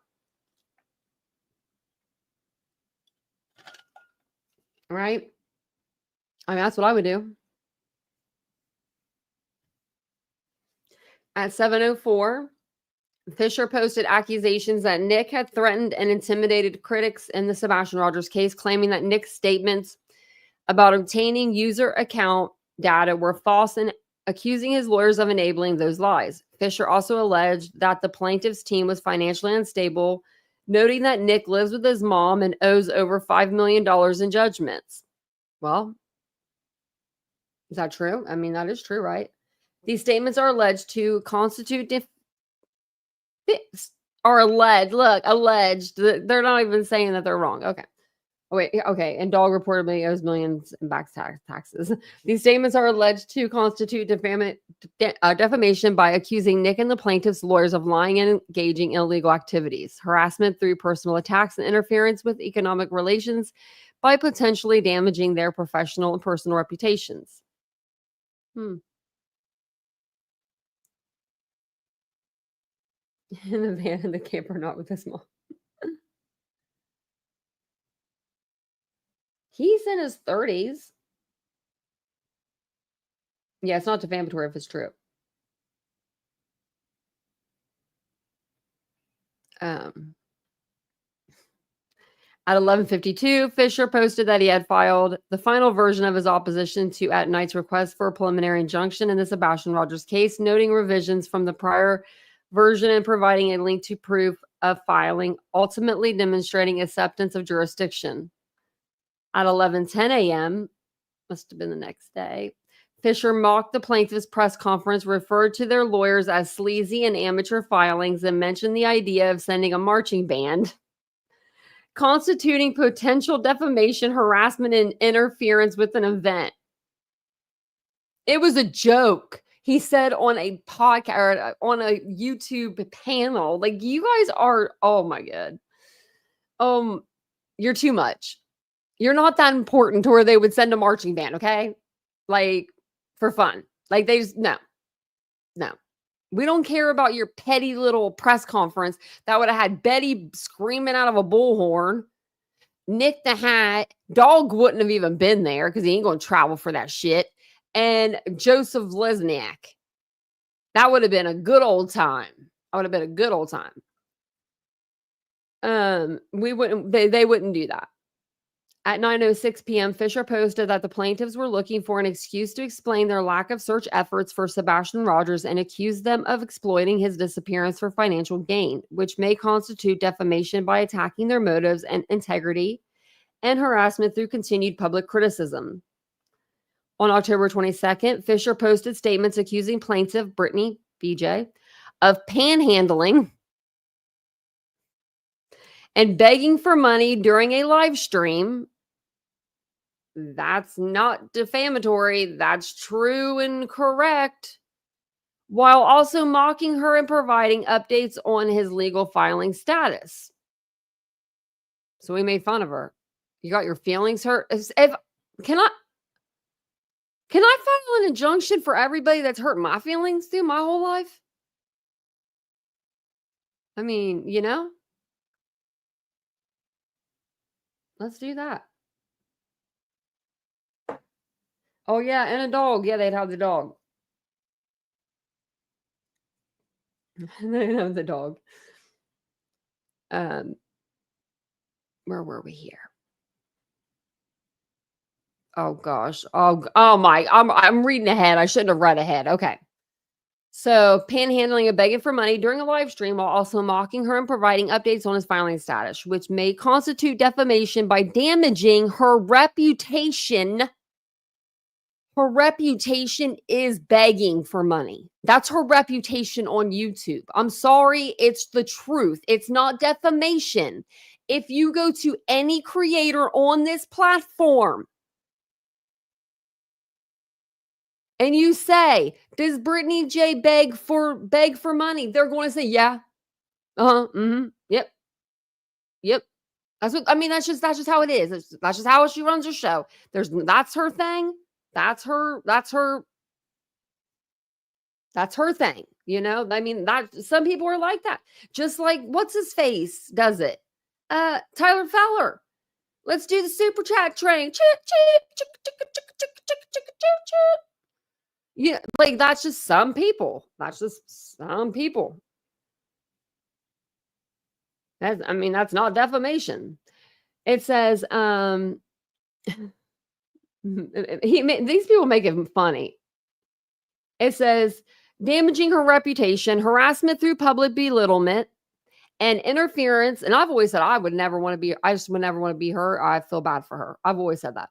Right? I mean, that's what I would do. At 7:04, Fisher posted accusations that Nick had threatened and intimidated critics in the Sebastian Rogers case, claiming that Nick's statements about obtaining user account data were false and accusing his lawyers of enabling those lies. Fisher also alleged that the plaintiff's team was financially unstable, noting that Nick lives with his mom and owes over $5 million in judgments. Well, Is that true? I mean, that is true, right? These statements are alleged to constitute alleged. They're not even saying that they're wrong. Okay. Oh, wait, okay. And dog reportedly owes millions in back taxes. These statements are alleged to constitute defamation by accusing Nick and the plaintiff's lawyers of lying and engaging in illegal activities, harassment through personal attacks, and interference with economic relations by potentially damaging their professional and personal reputations. And the van and the camper not with his mom. He's in his 30s. Yeah, it's not defamatory if it's true. At 11:52, Fisher posted that he had filed the final version of his opposition to At Night's request for a preliminary injunction in the Sebastian Rogers case, noting revisions from the prior version and providing a link to proof of filing, ultimately demonstrating acceptance of jurisdiction. At 11:10 a.m., must have been the next day, Fisher mocked the plaintiff's press conference, referred to their lawyers as sleazy and amateur filings, and mentioned the idea of sending a marching band, constituting potential defamation, harassment, and interference with an event. It was a joke, he said on a podcast or on a YouTube panel. Like, you guys are, oh my God. You're too much. You're not that important to where they would send a marching band, okay? Like, for fun. Like, they just, no. We don't care about your petty little press conference that would have had Betty screaming out of a bullhorn. Nick the Hat, dog wouldn't have even been there because he ain't going to travel for that shit. And Joseph Lesniak. That would have been a good old time. They wouldn't do that. At 9:06 p.m., Fisher posted that the plaintiffs were looking for an excuse to explain their lack of search efforts for Sebastian Rogers and accused them of exploiting his disappearance for financial gain, which may constitute defamation by attacking their motives and integrity, and harassment through continued public criticism. On October 22nd, Fisher posted statements accusing plaintiff Brittany BJ of panhandling and begging for money during a live stream. That's not defamatory. That's true and correct. While also mocking her and providing updates on his legal filing status. So he made fun of her. You got your feelings hurt? Can I file an injunction for everybody that's hurt my feelings through my whole life? I mean, let's do that. Oh, yeah, and a dog. Yeah, they'd have the dog. They'd have the dog. Where were we here? Oh, gosh. Oh my. I'm reading ahead. I shouldn't have read ahead. Okay. So, panhandling and begging for money during a live stream while also mocking her and providing updates on his filing status, which may constitute defamation by damaging her reputation. Her reputation is begging for money. That's her reputation on YouTube. I'm sorry, it's the truth. It's not defamation. If you go to any creator on this platform and you say, does Brittany J beg for money? They're going to say, yeah. Yep. That's just how it is. That's just how she runs her show. That's her thing. That's her thing. Some people are like that. Just like, what's his face does it? Tyler Feller. Let's do the super chat train. Yeah, like that's just some people. That's not defamation. It says, these people make it funny. It says, damaging her reputation, harassment through public belittlement, and interference. And I've always said I just would never want to be her. I feel bad for her. I've always said that.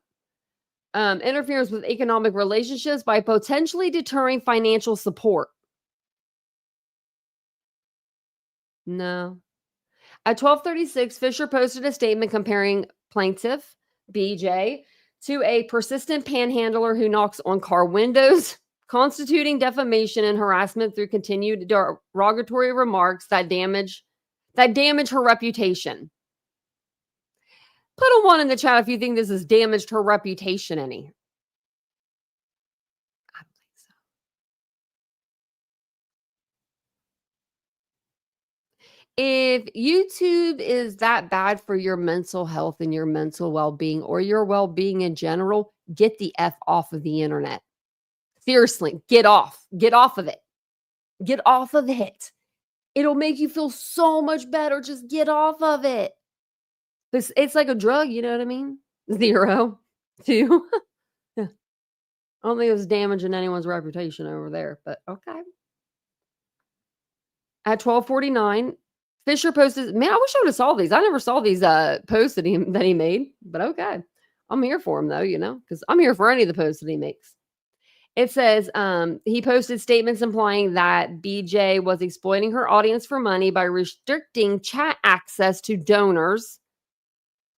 interferes with economic relationships by potentially deterring financial support. No. At 12:36, Fisher posted a statement comparing plaintiff, BJ, to a persistent panhandler who knocks on car windows, constituting defamation and harassment through continued derogatory remarks that damage her reputation. Put a 1 in the chat if you think this has damaged her reputation any. I don't think so. If YouTube is that bad for your mental health and your mental well-being or your well-being in general, get the F off of the internet. Seriously, get off. Get off of it. Get off of it. It'll make you feel so much better. Just get off of it. It's like a drug, you know what I mean? 0, 2. Yeah. I don't think it was damaging anyone's reputation over there, but okay. At 12:49, Fisher posted, man, I wish I would have saw these. I never saw these posts that he made, but okay. I'm here for him though, because I'm here for any of the posts that he makes. It says he posted statements implying that BJ was exploiting her audience for money by restricting chat access to donors,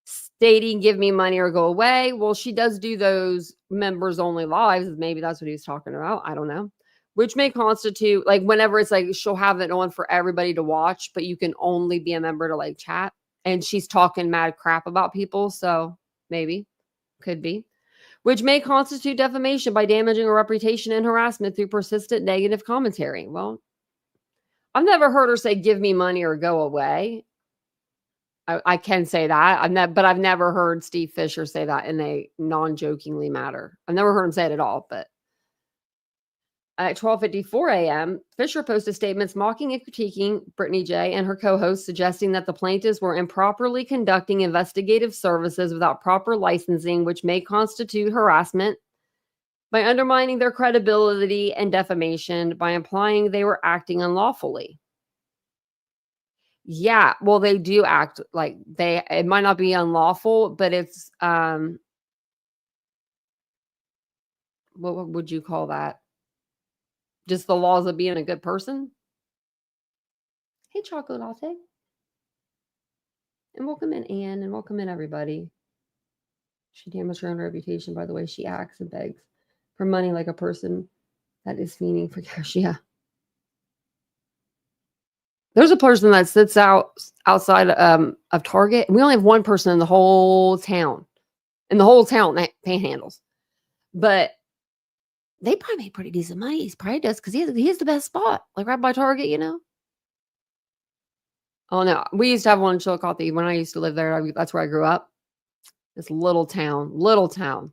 stating, give me money or go away. Well, she does do those members only lives. Maybe that's what he was talking about. I don't know. Which may constitute, like, whenever it's like she'll have it on for everybody to watch, but you can only be a member to like chat. And she's talking mad crap about people. So maybe, could be. Which may constitute defamation by damaging a reputation and harassment through persistent negative commentary. Well, I've never heard her say, give me money or go away. I can say that. But I've never heard Steve Fisher say that in a non-jokingly matter. I've never heard him say it at all. But at 12:54 a.m., Fisher posted statements mocking and critiquing Brittany J. and her co-host, suggesting that the plaintiffs were improperly conducting investigative services without proper licensing, which may constitute harassment, by undermining their credibility, and defamation by implying they were acting unlawfully. Yeah, well, they do act like it might not be unlawful, but it's, what would you call that? Just the laws of being a good person? Hey, Chocolate Latte. And welcome in, Anne, and welcome in, everybody. She damaged her own reputation by the way she acts and begs for money like a person that is fiending for cash. Yeah. There's a person that sits outside of Target, and we only have one person in the whole town. In the whole town that panhandles. But they probably make pretty decent money. He probably does because he has the best spot, like right by Target, Oh, no. We used to have one in Chillicothe when I used to live there. That's where I grew up. This little town.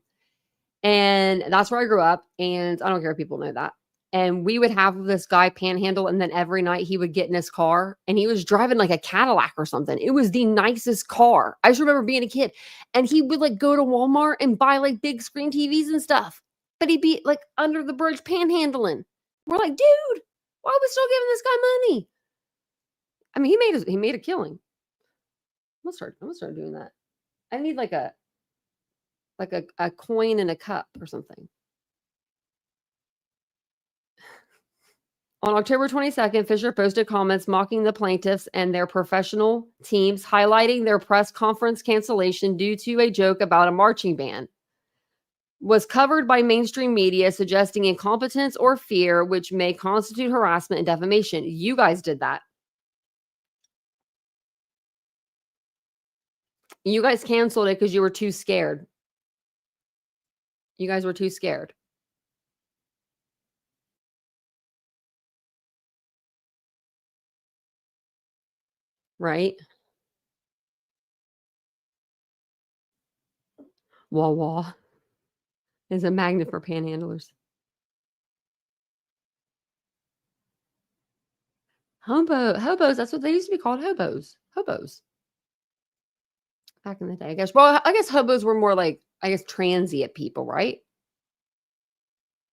And that's where I grew up. And I don't care if people know that. And we would have this guy panhandle. And then every night he would get in his car and he was driving like a Cadillac or something. It was the nicest car. I just remember being a kid. And he would like go to Walmart and buy like big screen TVs and stuff. But he'd be like under the bridge panhandling. We're like, dude, why are we still giving this guy money? I mean, he made a killing. I'm gonna start doing that. I need like a coin and a cup or something. On October 22nd, Fisher posted comments mocking the plaintiffs and their professional teams, highlighting their press conference cancellation due to a joke about a marching band. Was covered by mainstream media, suggesting incompetence or fear, which may constitute harassment and defamation. You guys did that. You guys canceled it because you were too scared. You guys were too scared. Right? Wawa is a magnet for panhandlers. Hobos, that's what they used to be called, hobos. Back in the day, I guess. Well, I guess hobos were more like, transient people, right?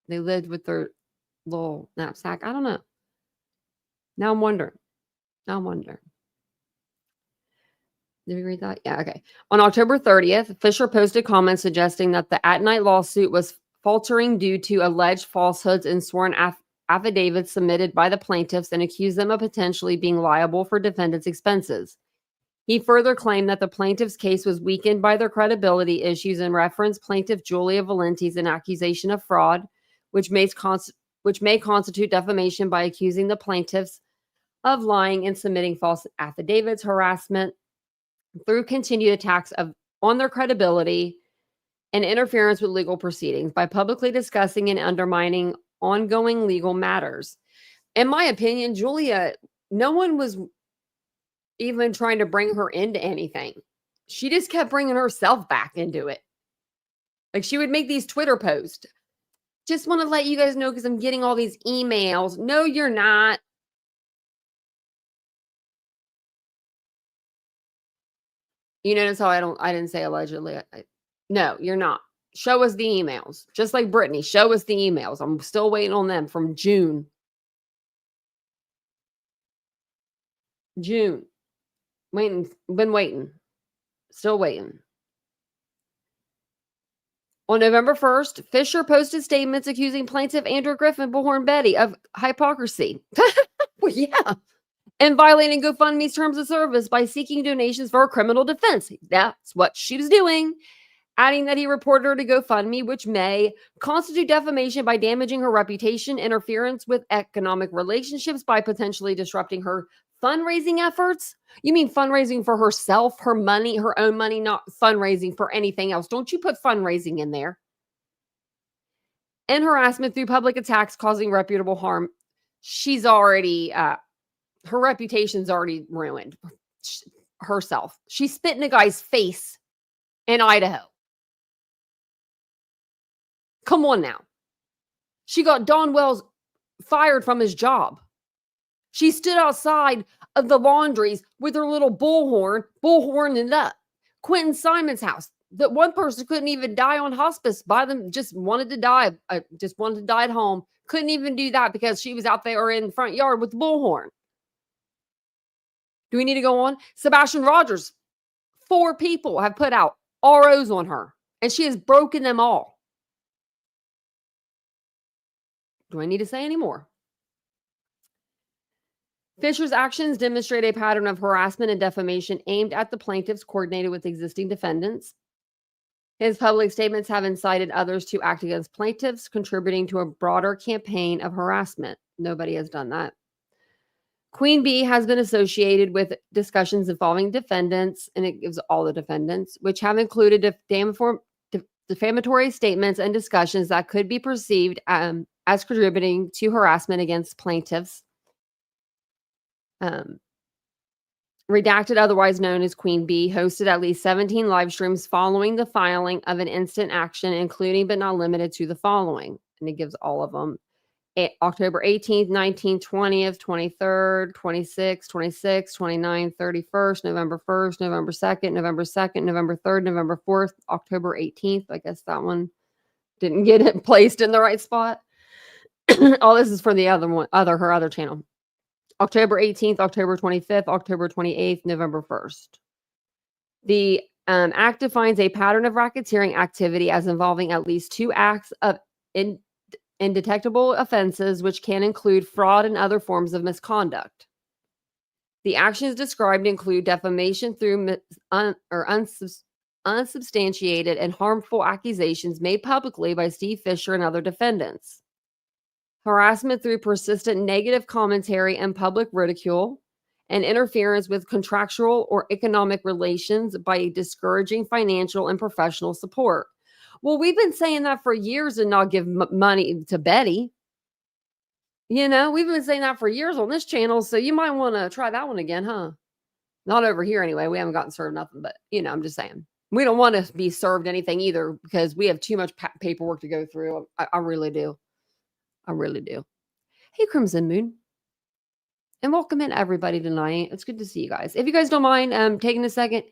They lived with their little knapsack. I don't know. Now I'm wondering. Did we read that? Yeah, okay. On October 30th, Fisher posted comments suggesting that the at-night lawsuit was faltering due to alleged falsehoods in sworn affidavits submitted by the plaintiffs and accused them of potentially being liable for defendants' expenses. He further claimed that the plaintiff's case was weakened by their credibility issues and referenced plaintiff Julia Valenti's an accusation of fraud, which may constitute defamation by accusing the plaintiffs of lying and submitting false affidavits, harassment through continued attacks on their credibility and interference with legal proceedings by publicly discussing and undermining ongoing legal matters. In my opinion, Julia, no one was even trying to bring her into anything. She just kept bringing herself back into it. Like she would make these Twitter posts. Just want to let you guys know because I'm getting all these emails. No, you're not. You notice how I didn't say allegedly. No, you're not. Show us the emails. Just like Brittany, show us the emails. I'm still waiting on them from June. Waiting. Been waiting. Still waiting. On November 1st, Fisher posted statements accusing plaintiff Andrew Griffin, Bullhorn Betty of hypocrisy. Well, yeah. And violating GoFundMe's terms of service by seeking donations for a criminal defense. That's what she was doing. Adding that he reported her to GoFundMe, which may constitute defamation by damaging her reputation, interference with economic relationships by potentially disrupting her fundraising efforts. You mean fundraising for herself, her money, her own money, not fundraising for anything else. Don't you put fundraising in there. And harassment through public attacks causing reputable harm. She's already... her reputation's already ruined herself. She spit in a guy's face in Idaho. Come on now. She got Don Wells fired from his job. She stood outside of the laundries with her little bullhorning it up. Quentin Simon's house. That one person couldn't even die on hospice by them, just wanted to die at home. Couldn't even do that because she was out there in the front yard with the bullhorn. Do we need to go on? Sebastian Rogers, 4 people have put out ROs on her, and she has broken them all. Do I need to say any more? Fisher's actions demonstrate a pattern of harassment and defamation aimed at the plaintiffs coordinated with existing defendants. His public statements have incited others to act against plaintiffs, contributing to a broader campaign of harassment. Nobody has done that. Queen Bee has been associated with discussions involving defendants, and it gives all the defendants, which have included defamatory statements and discussions that could be perceived as contributing to harassment against plaintiffs. Redacted, otherwise known as Queen Bee, hosted at least 17 live streams following the filing of an instant action, including but not limited to the following. And it gives all of them. October 18th, 19th, 20th, 23rd, 26th, 26th, 29th, 31st, November 1st, November 2nd, November 2nd, November 3rd, November 4th, October 18th. I guess that one didn't get it placed in the right spot. All this is for the her other channel. October 18th, October 25th, October 28th, November 1st. The act defines a pattern of racketeering activity as involving at least 2 acts of indetectable offenses, which can include fraud and other forms of misconduct. The actions described include defamation through unsubstantiated and harmful accusations made publicly by Steve Fisher and other defendants, harassment through persistent negative commentary and public ridicule, and interference with contractual or economic relations by discouraging financial and professional support. Well, we've been saying that for years and not give money to Betty. You know, we've been saying that for years on this channel, so you might want to try that one again, huh? Not over here anyway. We haven't gotten served nothing, but, you know, I'm just saying. We don't want to be served anything either because we have too much paperwork to go through. I really do. I really do. Hey, Crimson Moon. And welcome in everybody tonight. It's good to see you guys. If you guys don't mind taking a second,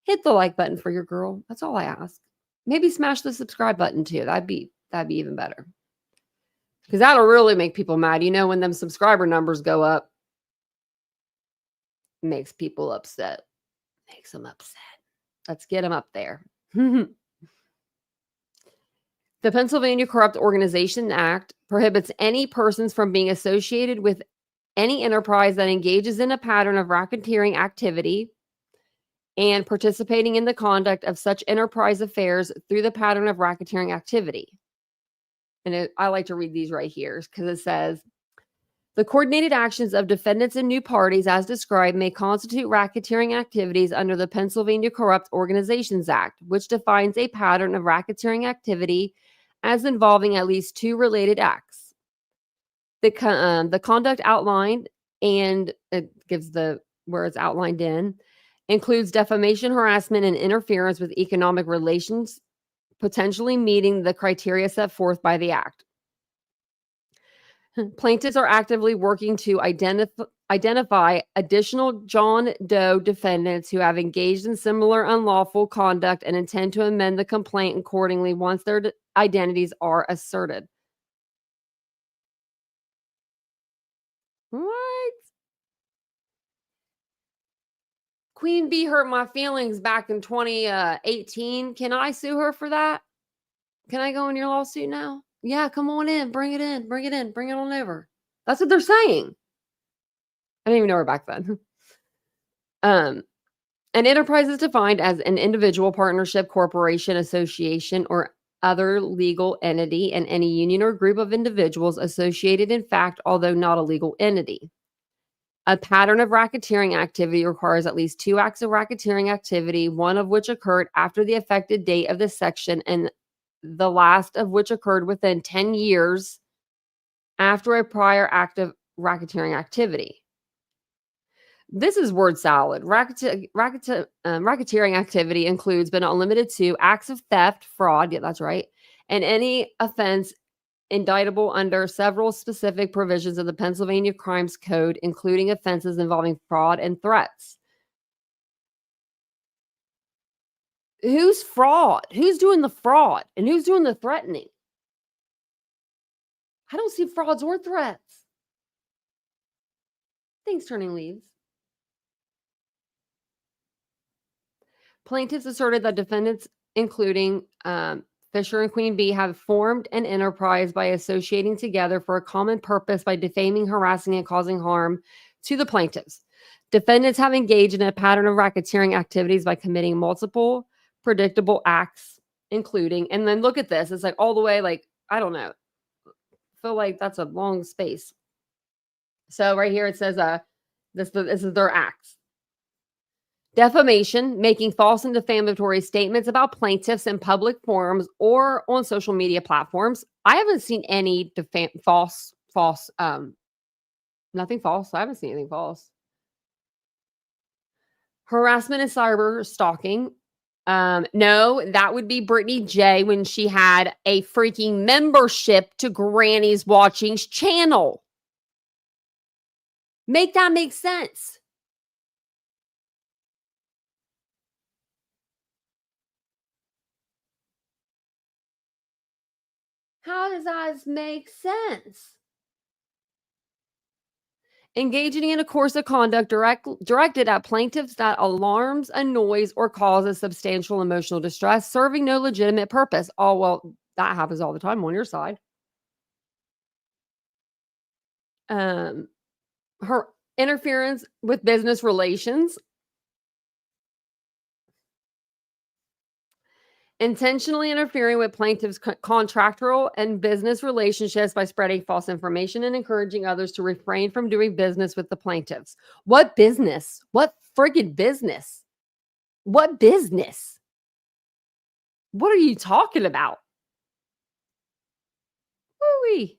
hit the like button for your girl. That's all I ask. Maybe smash the subscribe button too. That'd be even better. Because that'll really make people mad. You know, when them subscriber numbers go up, it makes people upset. Makes them upset. Let's get them up there. The Pennsylvania Corrupt Organization Act prohibits any persons from being associated with any enterprise that engages in a pattern of racketeering activity and participating in the conduct of such enterprise affairs through the pattern of racketeering activity. And I like to read these right here because it says, the coordinated actions of defendants and new parties as described may constitute racketeering activities under the Pennsylvania Corrupt Organizations Act, which defines a pattern of racketeering activity as involving at least two related acts. The conduct outlined, and it gives where it's outlined in, includes defamation, harassment, and interference with economic relations, potentially meeting the criteria set forth by the act. Plaintiffs are actively working to identify additional John Doe defendants who have engaged in similar unlawful conduct and intend to amend the complaint accordingly once their identities are asserted. What? Queen Bee hurt my feelings back in 2018. Can I sue her for that? Can I go in your lawsuit now? Yeah, come on in. Bring it in. Bring it in. Bring it on over. That's what they're saying. I didn't even know her back then. An enterprise is defined as an individual, partnership, corporation, association, or other legal entity, and any union or group of individuals associated in fact, although not a legal entity. A pattern of racketeering activity requires at least two acts of racketeering activity, one of which occurred after the effective date of this section, and the last of which occurred within 10 years after a prior act of racketeering activity. This is word salad. Racketeering activity includes, but not limited to, acts of theft, fraud, yeah, that's right, and any offense indictable under several specific provisions of the Pennsylvania Crimes Code, including offenses involving fraud and threats. Who's fraud? Who's doing the fraud? And who's doing the threatening? I don't see frauds or threats. Thanks, Turning Leaves. Plaintiffs asserted that defendants, including Fisher and Queen Bee, have formed an enterprise by associating together for a common purpose by defaming, harassing, and causing harm to the plaintiffs. Defendants have engaged in a pattern of racketeering activities by committing multiple predictable acts, including, and then look at this, it's like all the way, like, I don't know, I feel like that's a long space. So right here it says this is their acts. Defamation, making false and defamatory statements about plaintiffs in public forums or on social media platforms. I haven't seen any nothing false. I haven't seen anything false. Harassment and cyber stalking. No, that would be Brittany J when she had a freaking membership to Granny's Watching's channel. Make that make sense. How does that make sense? Engaging in a course of conduct directed at plaintiffs that alarms, annoys, or causes substantial emotional distress, serving no legitimate purpose. Oh, well, that happens all the time on your side. Her interference with business relations. Intentionally interfering with plaintiffs' contractual and business relationships by spreading false information and encouraging others to refrain from doing business with the plaintiffs. What business? What friggin' business? What business? What are you talking about? Woo-wee.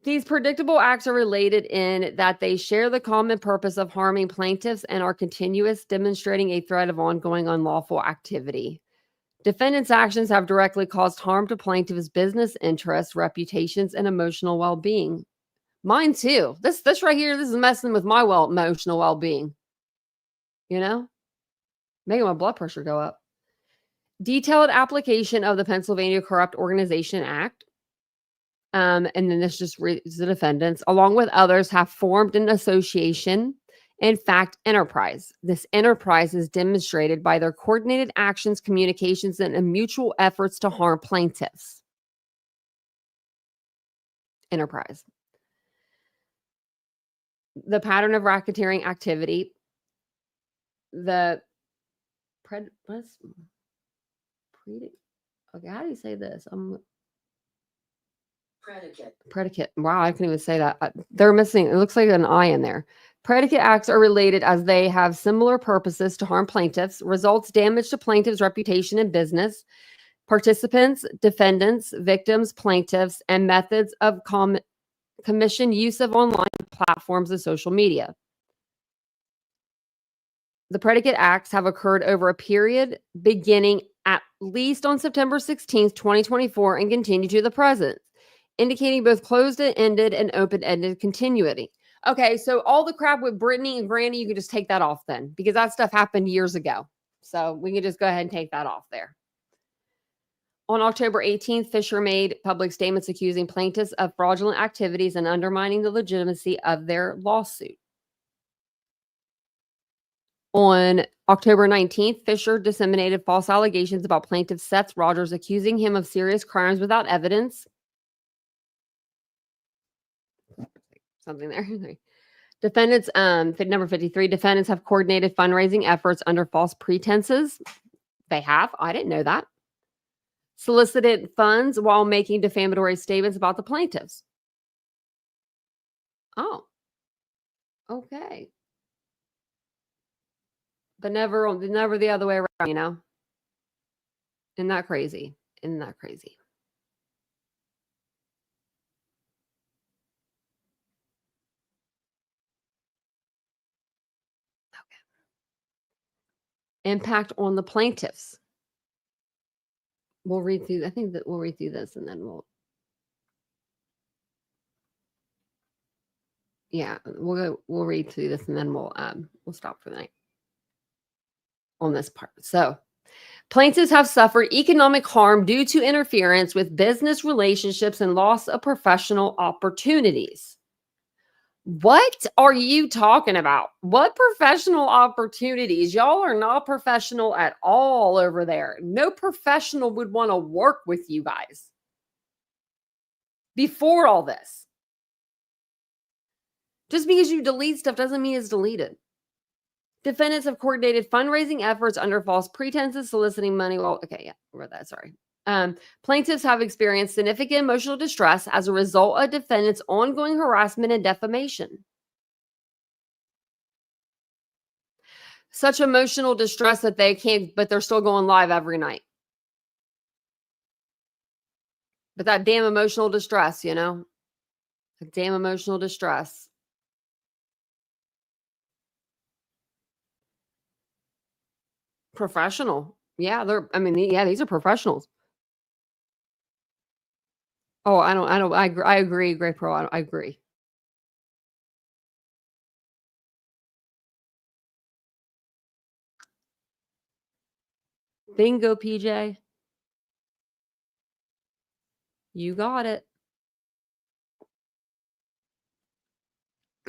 These predictable acts are related in that they share the common purpose of harming plaintiffs and are continuous, demonstrating a threat of ongoing unlawful activity. Defendants' actions have directly caused harm to plaintiffs' business interests, reputations, and emotional well-being. Mine too. This right here, this is messing with my emotional well-being. You know? Making my blood pressure go up. Detailed application of the Pennsylvania Corrupt Organization Act. And then this just reads the defendants, along with others, have formed an association in fact, enterprise. This enterprise is demonstrated by their coordinated actions, communications, and mutual efforts to harm plaintiffs. Enterprise. The pattern of racketeering activity. Okay, how do you say this? Predicate. Wow, I can't even say that. They're missing, it looks like an I in there. Predicate acts are related as they have similar purposes to harm plaintiffs, results damage to plaintiffs' reputation and business, participants, defendants, victims, plaintiffs, and methods of commission use of online platforms and social media. The predicate acts have occurred over a period beginning at least on September 16th, 2024, and continue to the present, indicating both closed-ended and open-ended continuity. Okay, so all the crap with Brittany and Granny, you can just take that off then, because that stuff happened years ago. So we can just go ahead and take that off there. On October 18th, Fisher made public statements accusing plaintiffs of fraudulent activities and undermining the legitimacy of their lawsuit. On October 19th, Fisher disseminated false allegations about plaintiff Seth Rogers, accusing him of serious crimes without evidence. Something there. Defendants, number 53, defendants have coordinated fundraising efforts under false pretenses. They have. I didn't know that. Solicited funds while making defamatory statements about the plaintiffs. Oh, okay. But never the other way around, you know? Isn't that crazy? Isn't that crazy? Okay. Impact on the plaintiffs. We'll read through, I think that we'll read through this and then we'll read through this and then we'll stop for the night on this part. So, plaintiffs have suffered economic harm due to interference with business relationships and loss of professional opportunities. What are you talking about? What professional opportunities? Y'all are not professional at all over there. No professional would want to work with you guys before all this. Just because you delete stuff doesn't mean it's deleted. Defendants have coordinated fundraising efforts under false pretenses, soliciting money. Well, okay, yeah, I read that. Sorry. Plaintiffs have experienced significant emotional distress as a result of defendants' ongoing harassment and defamation. Such emotional distress that they can't, but they're still going live every night. But that damn emotional distress, you know? The damn emotional distress. Professional. Yeah, these are professionals. Oh, I agree, Great Pro. I agree. Bingo, PJ. You got it.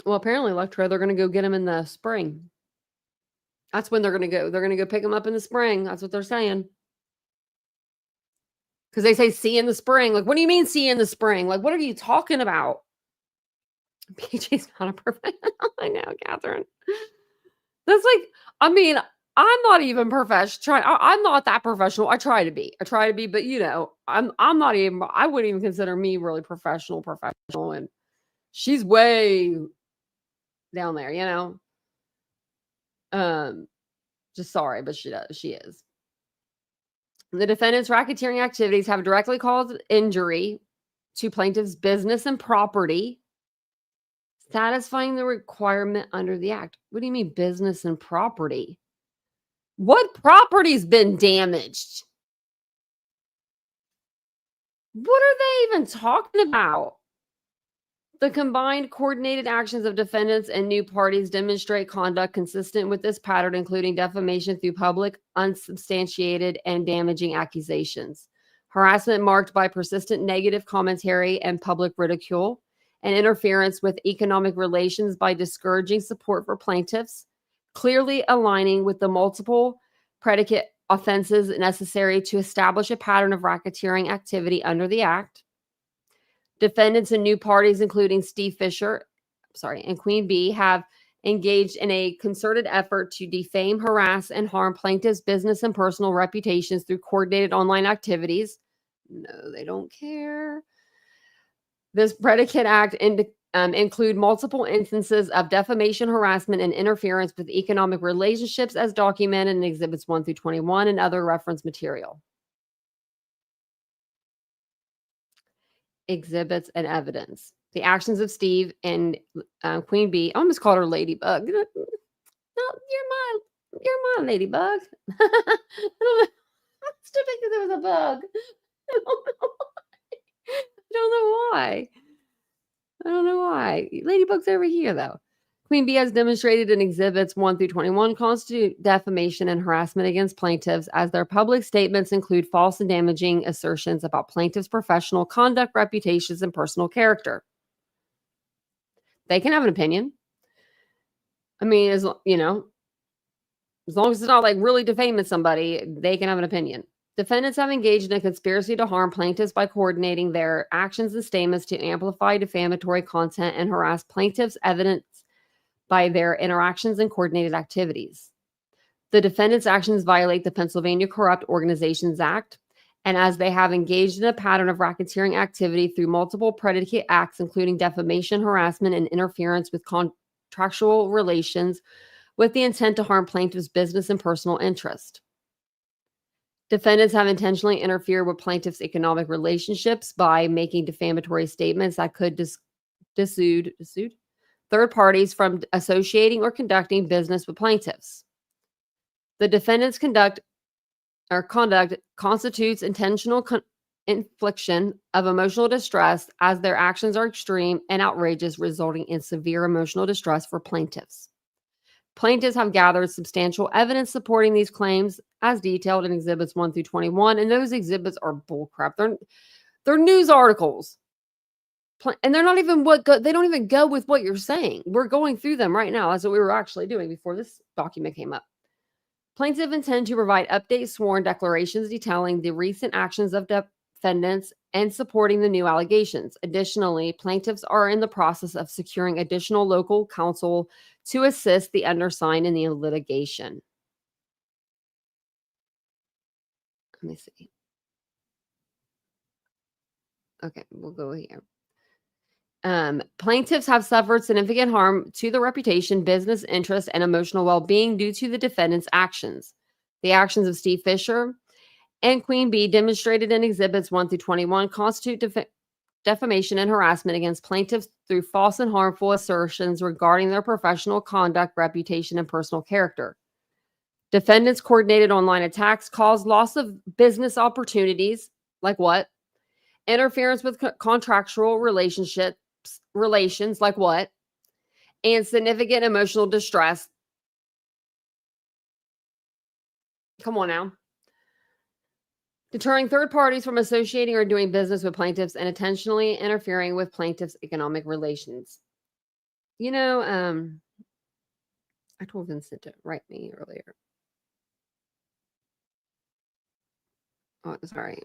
Well, apparently, Electro, they're going to go get him in the spring. That's when they're going to go. They're going to go pick him up in the spring. That's what they're saying. Because they say, see in the spring. Like, what do you mean, see in the spring? Like, what are you talking about? PJ's not a professional. I know, Catherine. That's like, I mean, I'm not even professional. I'm not that professional. I try to be, but you know, I'm not even, I wouldn't even consider me really professional. And she's way down there, you know? Just sorry, but she is. The defendant's racketeering activities have directly caused injury to plaintiff's business and property, satisfying the requirement under the act. What do you mean business and property? What property's been damaged? What are they even talking about? The combined coordinated actions of defendants and new parties demonstrate conduct consistent with this pattern, including defamation through public, unsubstantiated, and damaging accusations, harassment marked by persistent negative commentary and public ridicule, and interference with economic relations by discouraging support for plaintiffs, clearly aligning with the multiple predicate offenses necessary to establish a pattern of racketeering activity under the Act. Defendants and new parties, including Steve Fisher, and Queen Bee, have engaged in a concerted effort to defame, harass, and harm plaintiffs' business and personal reputations through coordinated online activities. No, they don't care. This predicate act include multiple instances of defamation, harassment, and interference with economic relationships as documented in Exhibits 1 through 21 and other reference material. Exhibits and evidence. The actions of Steve and Queen Bee. I almost called her Ladybug. No, you're my Ladybug. I don't know. I'm stupid because there was a bug. I don't know why. Ladybug's over here, though. Queen Bee has demonstrated in Exhibits 1 through 21 constitute defamation and harassment against plaintiffs, as their public statements include false and damaging assertions about plaintiffs' professional conduct, reputations, and personal character. They can have an opinion. I mean, as long as it's not like really defaming somebody, they can have an opinion. Defendants have engaged in a conspiracy to harm plaintiffs by coordinating their actions and statements to amplify defamatory content and harass plaintiffs' evidence by their interactions and coordinated activities. The defendants' actions violate the Pennsylvania Corrupt Organizations Act, and as they have engaged in a pattern of racketeering activity through multiple predicate acts, including defamation, harassment, and interference with contractual relations with the intent to harm plaintiffs' business and personal interest. Defendants have intentionally interfered with plaintiffs' economic relationships by making defamatory statements that could dissuade third parties from associating or conducting business with plaintiffs. The defendants' conduct constitutes intentional infliction of emotional distress, as their actions are extreme and outrageous, resulting in severe emotional distress for plaintiffs. Plaintiffs have gathered substantial evidence supporting these claims as detailed in Exhibits 1 through 21, and those exhibits are bullcrap. They're news articles. And they're not even they don't even go with what you're saying. We're going through them right now. That's what we were actually doing before this document came up. Plaintiffs intend to provide updated sworn declarations detailing the recent actions of defendants and supporting the new allegations. Additionally, plaintiffs are in the process of securing additional local counsel to assist the undersigned in the litigation. Let me see. Okay, we'll go here. Plaintiffs have suffered significant harm to the reputation, business interest, and emotional well-being due to the defendant's actions. The actions of Steve Fisher and Queen Bee, demonstrated in Exhibits 1 through 21, constitute defamation and harassment against plaintiffs through false and harmful assertions regarding their professional conduct, reputation, and personal character. Defendants' coordinated online attacks cause loss of business opportunities, like what? Interference with contractual relations, like what? And significant emotional distress. Come on now. Deterring third parties from associating or doing business with plaintiffs and intentionally interfering with plaintiffs' economic relations. I told Vincent to write me earlier. Oh, sorry.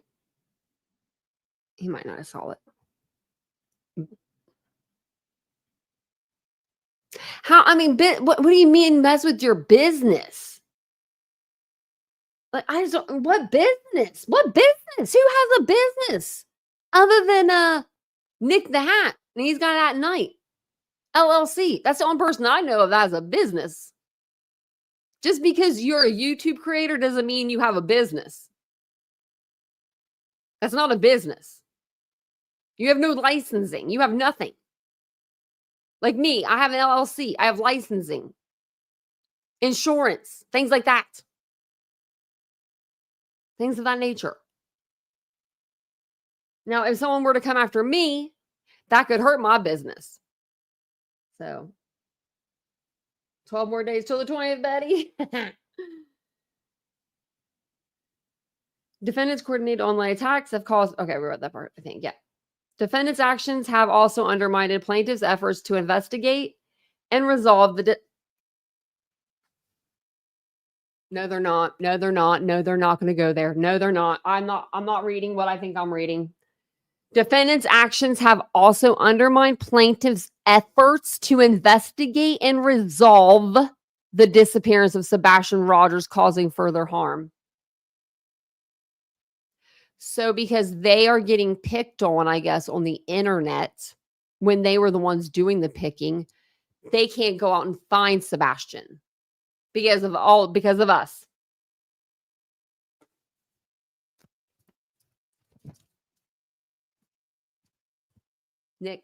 He might not have saw it. What do you mean mess with your business? Like, I just don't, what business? What business? Who has a business other than Nick the Hat? And he's got that night. LLC. That's the only person I know of that has a business. Just because you're a YouTube creator doesn't mean you have a business. That's not a business. You have no licensing. You have nothing. Like me, I have an LLC. I have licensing, insurance, things like that. Things of that nature. Now, if someone were to come after me, that could hurt my business. So, 12 more days till the 20th, Betty. Defendants' coordinated online attacks have caused... Okay, we read that part, I think. Yeah. Defendants' actions have also undermined plaintiffs' efforts to investigate and resolve the No, they're not. No, they're not. No, they're not going to go there. No, they're not. I'm not reading what I think I'm reading. Defendants' actions have also undermined plaintiffs' efforts to investigate and resolve the disappearance of Sebastian Rogers, causing further harm. So because they are getting picked on, I guess, on the internet, when they were the ones doing the picking, they can't go out and find Sebastian because of us. Nick,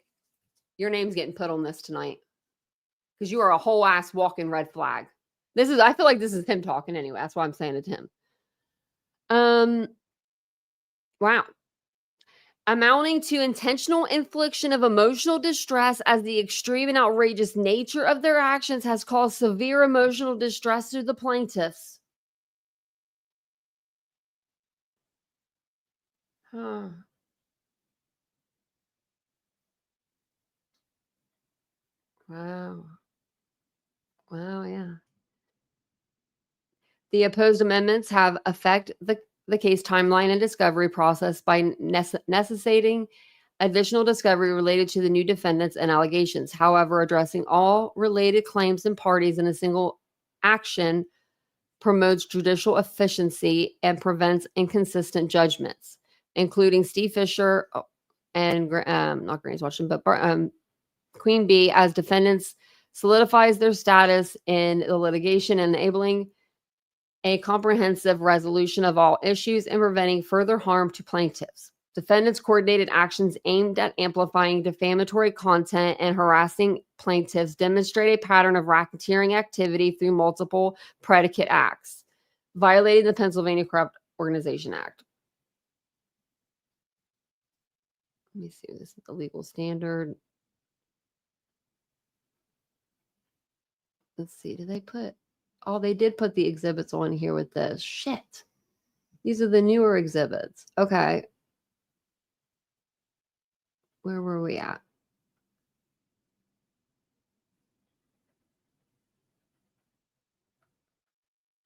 your name's getting put on this tonight because you are a whole ass walking red flag. I feel like this is him talking anyway. That's why I'm saying it to him. Wow. Amounting to intentional infliction of emotional distress, as the extreme and outrageous nature of their actions has caused severe emotional distress to the plaintiffs. Huh. Wow. Wow, yeah. The opposed amendments have affected the case timeline and discovery process by necessitating additional discovery related to the new defendants and allegations. However, addressing all related claims and parties in a single action promotes judicial efficiency and prevents inconsistent judgments, including Steve Fisher and not Granny's watching, but Queen Bee as defendants solidifies their status in the litigation, enabling a comprehensive resolution of all issues and preventing further harm to plaintiffs. Defendants' coordinated actions aimed at amplifying defamatory content and harassing plaintiffs demonstrate a pattern of racketeering activity through multiple predicate acts, violating the Pennsylvania Corrupt Organization Act. Let me see. This is the legal standard. Let's see. Did they put... Oh, they did put the exhibits on here with this. Shit. These are the newer exhibits. Okay. Where were we at?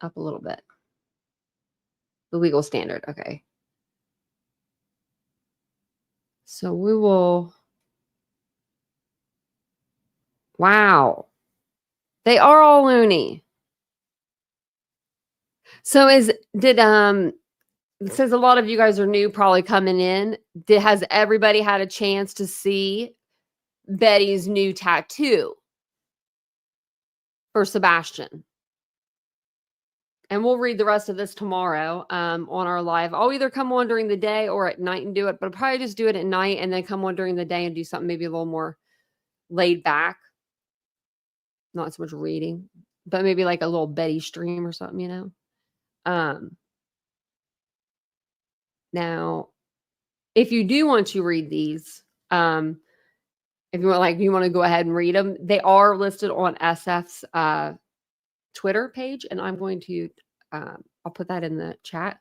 Up a little bit. The legal standard. Okay. So we will... Wow. They are all loony. So it says a lot of you guys are new, probably coming in. Has everybody had a chance to see Betty's new tattoo for Sebastian? And we'll read the rest of this tomorrow on our live. I'll either come on during the day or at night and do it, but I'll probably just do it at night and then come on during the day and do something maybe a little more laid back. Not so much reading, but maybe like a little Betty stream or something, you know? Now, if you do want to read these, if you want to go ahead and read them, they are listed on SF's Twitter page, and I'm going to I'll put that in the chat,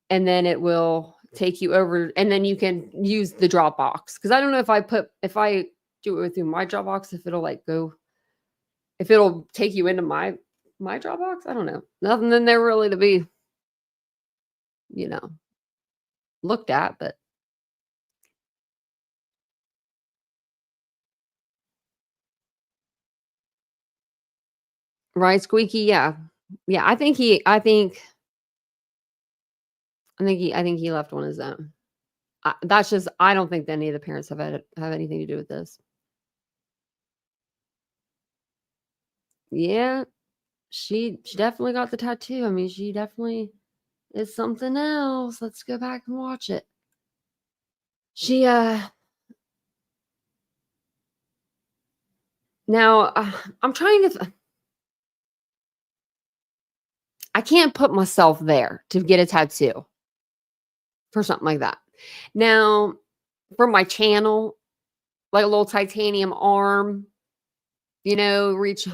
and then it will take you over, and then you can use the Dropbox, because I don't know if I do it through my Dropbox, if it'll take you into my Dropbox. I don't know. Nothing in there really to be, looked at, but right, Squeaky, yeah. I think he left on his own. That's just, I don't think any of the parents have anything to do with this. Yeah, she definitely got the tattoo. I mean, she definitely is something else. Let's go back and watch it. She now I'm trying to. I can't put myself there to get a tattoo for something like that. Now, for my channel, like a little titanium arm, reach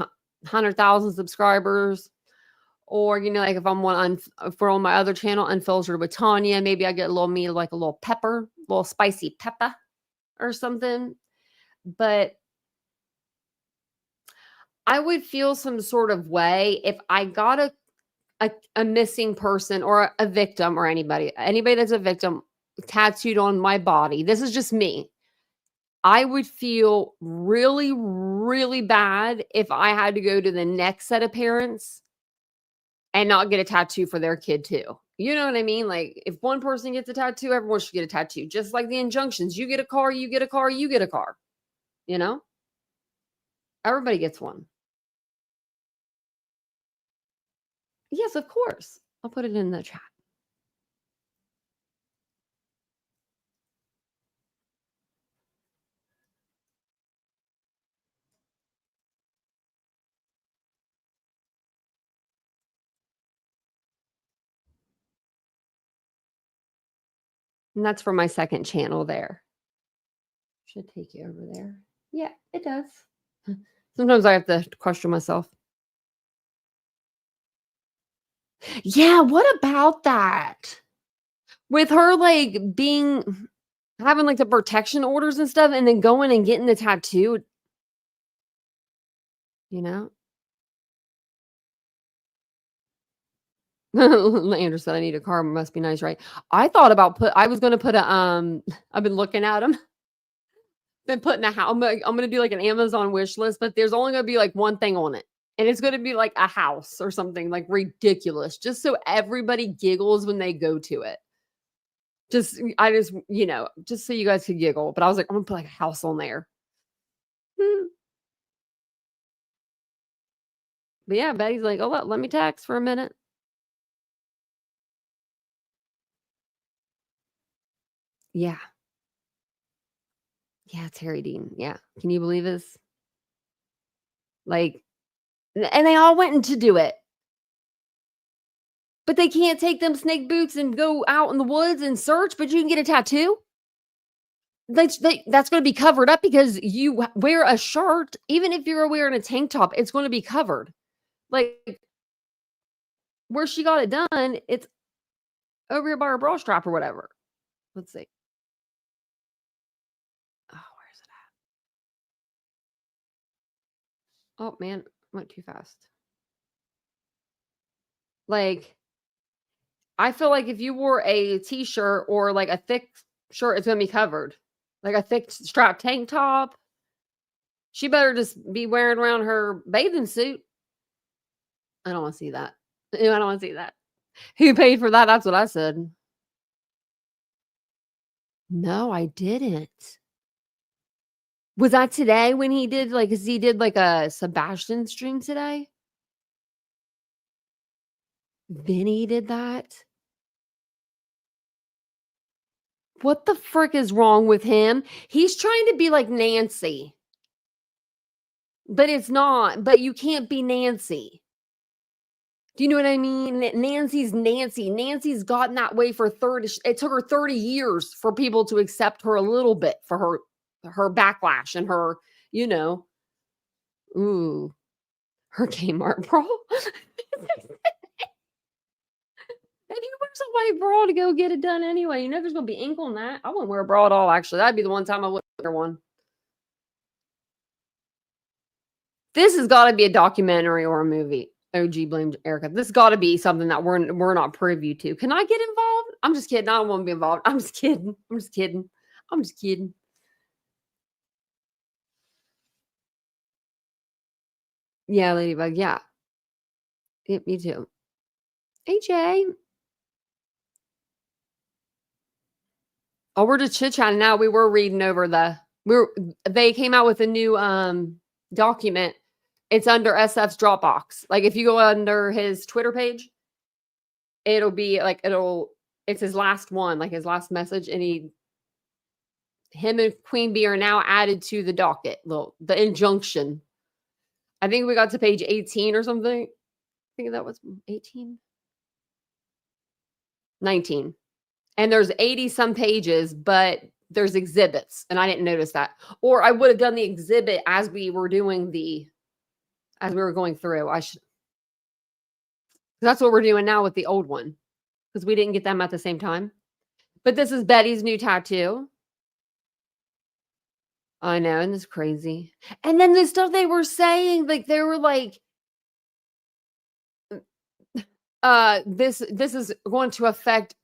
100,000 subscribers, Or, like if I'm for on my other channel, Unfiltered with Tanya, maybe I get a little pepper, a little spicy pepper or something. But I would feel some sort of way if I got a missing person or a victim or anybody that's a victim tattooed on my body. This is just me. I would feel really, really bad if I had to go to the next set of parents and not get a tattoo for their kid too. You know what I mean? Like if one person gets a tattoo, everyone should get a tattoo. Just like the injunctions. You get a car, you get a car, you get a car. Everybody gets one. Yes, of course. I'll put it in the chat. And that's for my second channel there. Should take you over there. Yeah, it does. Sometimes I have to question myself. Yeah, what about that? With her having the protection orders and stuff and then going and getting the tattoo. Andrew said I need a car. Must be nice, right? I thought about I was gonna put I've been looking at them. Been putting a house. I'm gonna do an Amazon wish list, but there's only gonna be one thing on it. And it's gonna be a house or something ridiculous, just so everybody giggles when they go to it. Just so you guys could giggle. But I was like, I'm gonna put a house on there. But yeah, Betty's like, oh, let me text for a minute. Yeah. Yeah, it's Harry Dean. Yeah. Can you believe this? And they all went in to do it. But they can't take them snake boots and go out in the woods and search, but you can get a tattoo? That's going to be covered up because you wear a shirt. Even if you're wearing a tank top, it's going to be covered. Where she got it done, it's over here by her bra strap or whatever. Let's see. Oh, where's it at? Oh, man. Went too fast. I feel like if you wore a t-shirt or a thick shirt, it's going to be covered. A thick strap tank top. She better just be wearing around her bathing suit. I don't want to see that. I don't want to see that. Who paid for that? That's what I said. No, I didn't. Was that today when he did he did a Sebastian stream today? Vinny did that? What the frick is wrong with him? He's trying to be like Nancy. But it's not. But you can't be Nancy. Do you know what I mean? Nancy's Nancy. Nancy's gotten that way for it took her 30 years for people to accept her a little bit for her backlash and her, her Kmart bra. And he wears a white bra to go get it done anyway. There's going to be ink on that. I wouldn't wear a bra at all, actually. That'd be the one time I wouldn't wear one. This has got to be a documentary or a movie. OG blamed Erica. This has got to be something that we're not privy to. Can I get involved? I'm just kidding. I don't want to be involved. I'm just kidding. I'm just kidding. Yeah, Ladybug. Yeah. Yep, me too. AJ. Oh, we're just chit-chatting now. We were reading over they came out with a new document. It's under SF's Dropbox. If you go under his Twitter page, it'll be it's his last one, his last message. And him and Queen Bee are now added to the docket, the injunction. I think we got to page 18 or something. I think that was 18. 19. And there's 80 some pages, but there's exhibits. And I didn't notice that. Or I would have done the exhibit as we were going through. That's what we're doing now with the old one, because we didn't get them at the same time. But this is Betty's new tattoo. I know, and it's crazy. And then the stuff they were saying, like they were like, this is going to affect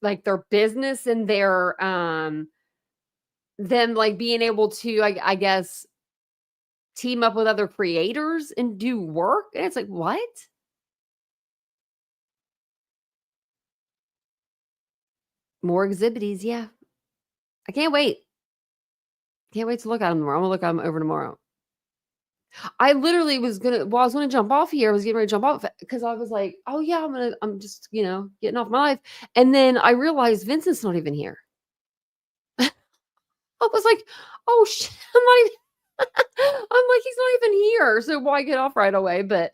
like their business and their them like being able to, I guess, team up with other creators and do work. And it's like, what? More exhibitors, yeah. I can't wait. Can't wait to look at them tomorrow. I'm gonna look at them over tomorrow. I literally was gonna, well, I was gonna jump off here. I was getting ready to jump off because I was like, oh yeah, I'm just, getting off my life. And then I realized Vincent's not even here. I was like, oh shit, I'm like, he's not even here. So why get off right away? But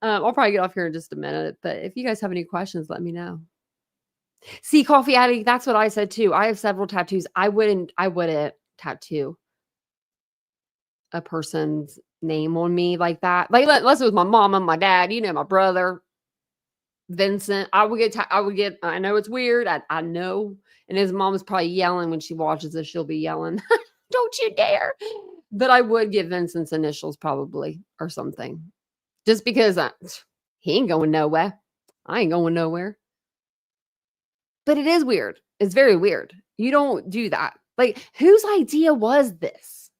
I'll probably get off here in just a minute. But if you guys have any questions, let me know. See, Coffee Addict, that's what I said too. I have several tattoos. I wouldn't tattoo a person's name on me like that. Like unless it was my mom and my dad, my brother, Vincent. I would get, I know it's weird. I know. And his mom is probably yelling when she watches this. She'll be yelling, don't you dare. But I would get Vincent's initials probably or something. Just because he ain't going nowhere. I ain't going nowhere. But it is weird. It's very weird. You don't do that. Like, whose idea was this?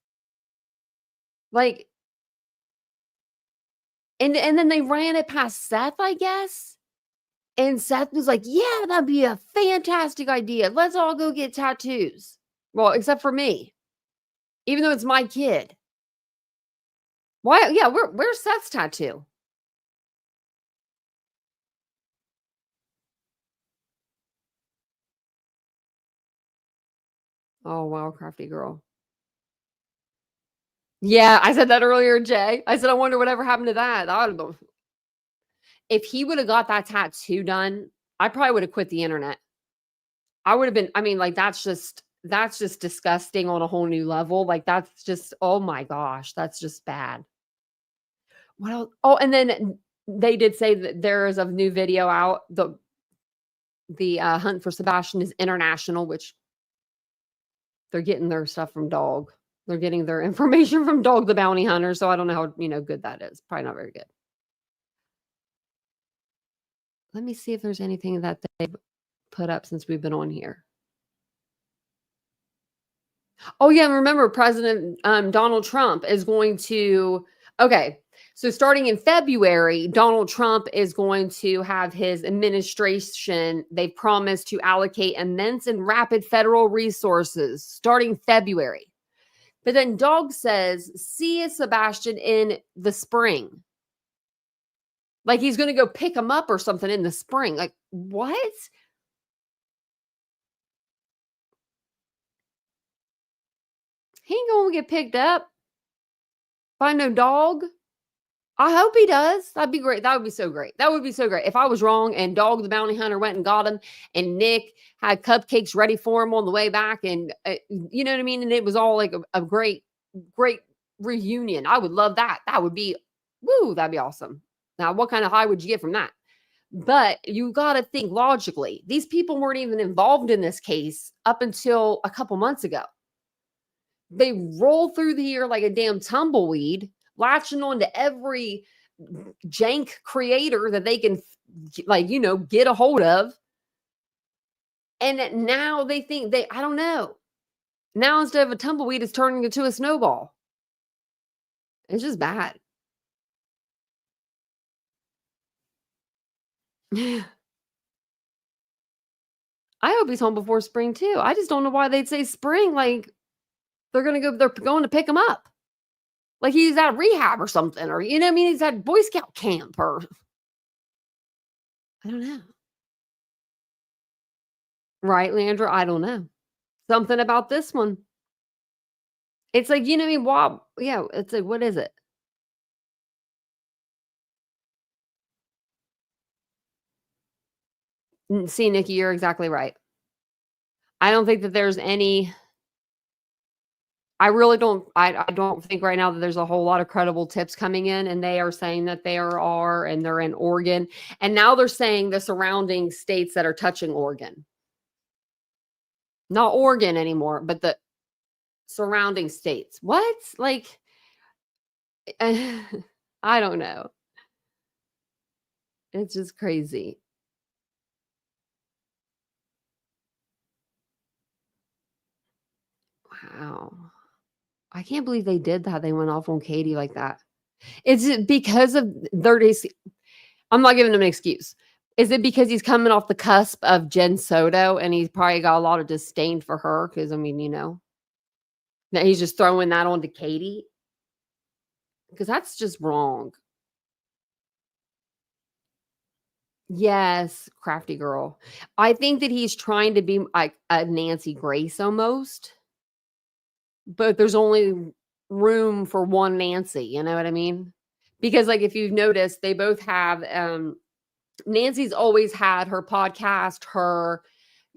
Like, and then they ran it past Seth, I guess. And Seth was like, yeah, that'd be a fantastic idea. Let's all go get tattoos. Well, except for me. Even though it's my kid. Why? Yeah, where's Seth's tattoo? Oh, wow, crafty girl. Yeah, I said that earlier, Jay. I said, I wonder whatever happened to that. If he would have got that tattoo done, I probably would have quit the internet. I would have been, like, that's just disgusting on a whole new level. Like, that's just, oh my gosh, that's just bad. What else? Oh, and then they did say that there is a new video out. The hunt for Sebastian is international, which they're getting their stuff from Dog. They're getting their information from Dog the Bounty Hunter. So I don't know how, good that is. Probably not very good. Let me see if there's anything that they've put up since we've been on here. Oh, yeah. And remember, President Donald Trump is going to, okay. So starting in February, Donald Trump is going to have his administration, they promised to allocate immense and rapid federal resources starting February. But then Dog says, see Sebastian in the spring. Like he's going to go pick him up or something in the spring. Like, what? He ain't going to get picked up by no dog. I hope he does. That'd be great. That would be so great. That would be so great. If I was wrong and Dog the Bounty Hunter went and got him and Nick had cupcakes ready for him on the way back and you know what I mean? And it was all like a great, great reunion. I would love that. That would be, woo, that'd be awesome. Now, what kind of high would you get from that? But you got to think logically. These people weren't even involved in this case up until a couple months ago. They roll through the year like a damn tumbleweed, latching on to every jank creator that they can, get a hold of. And now they think I don't know. Now instead of a tumbleweed, it's turning into a snowball. It's just bad. I hope he's home before spring too. I just don't know why they'd say spring. Like they're going to pick him up. Like he's at rehab or something, or, he's at Boy Scout camp or I don't know. Right, Leandra? I don't know. Something about this one. It's like, wow. Yeah. It's like, what is it? See, Nikki, you're exactly right. I don't think that there's any I really don't. I don't think right now that there's a whole lot of credible tips coming in, and they are saying that they are, and they're in Oregon, and now they're saying the surrounding states that are touching Oregon, not Oregon anymore, but the surrounding states. What? Like, I don't know. It's just crazy. Wow. I can't believe they did that. They went off on Katie like that. Is it because of their days? I'm not giving him an excuse. Is it because he's coming off the cusp of Jen Soto and he's probably got a lot of disdain for her? Because, I mean, that he's just throwing that onto Katie? Because that's just wrong. Yes, crafty girl. I think that he's trying to be like a Nancy Grace almost, but there's only room for one Nancy. You know what I mean? Because, like, if you've noticed, they both have Nancy's always had her podcast, her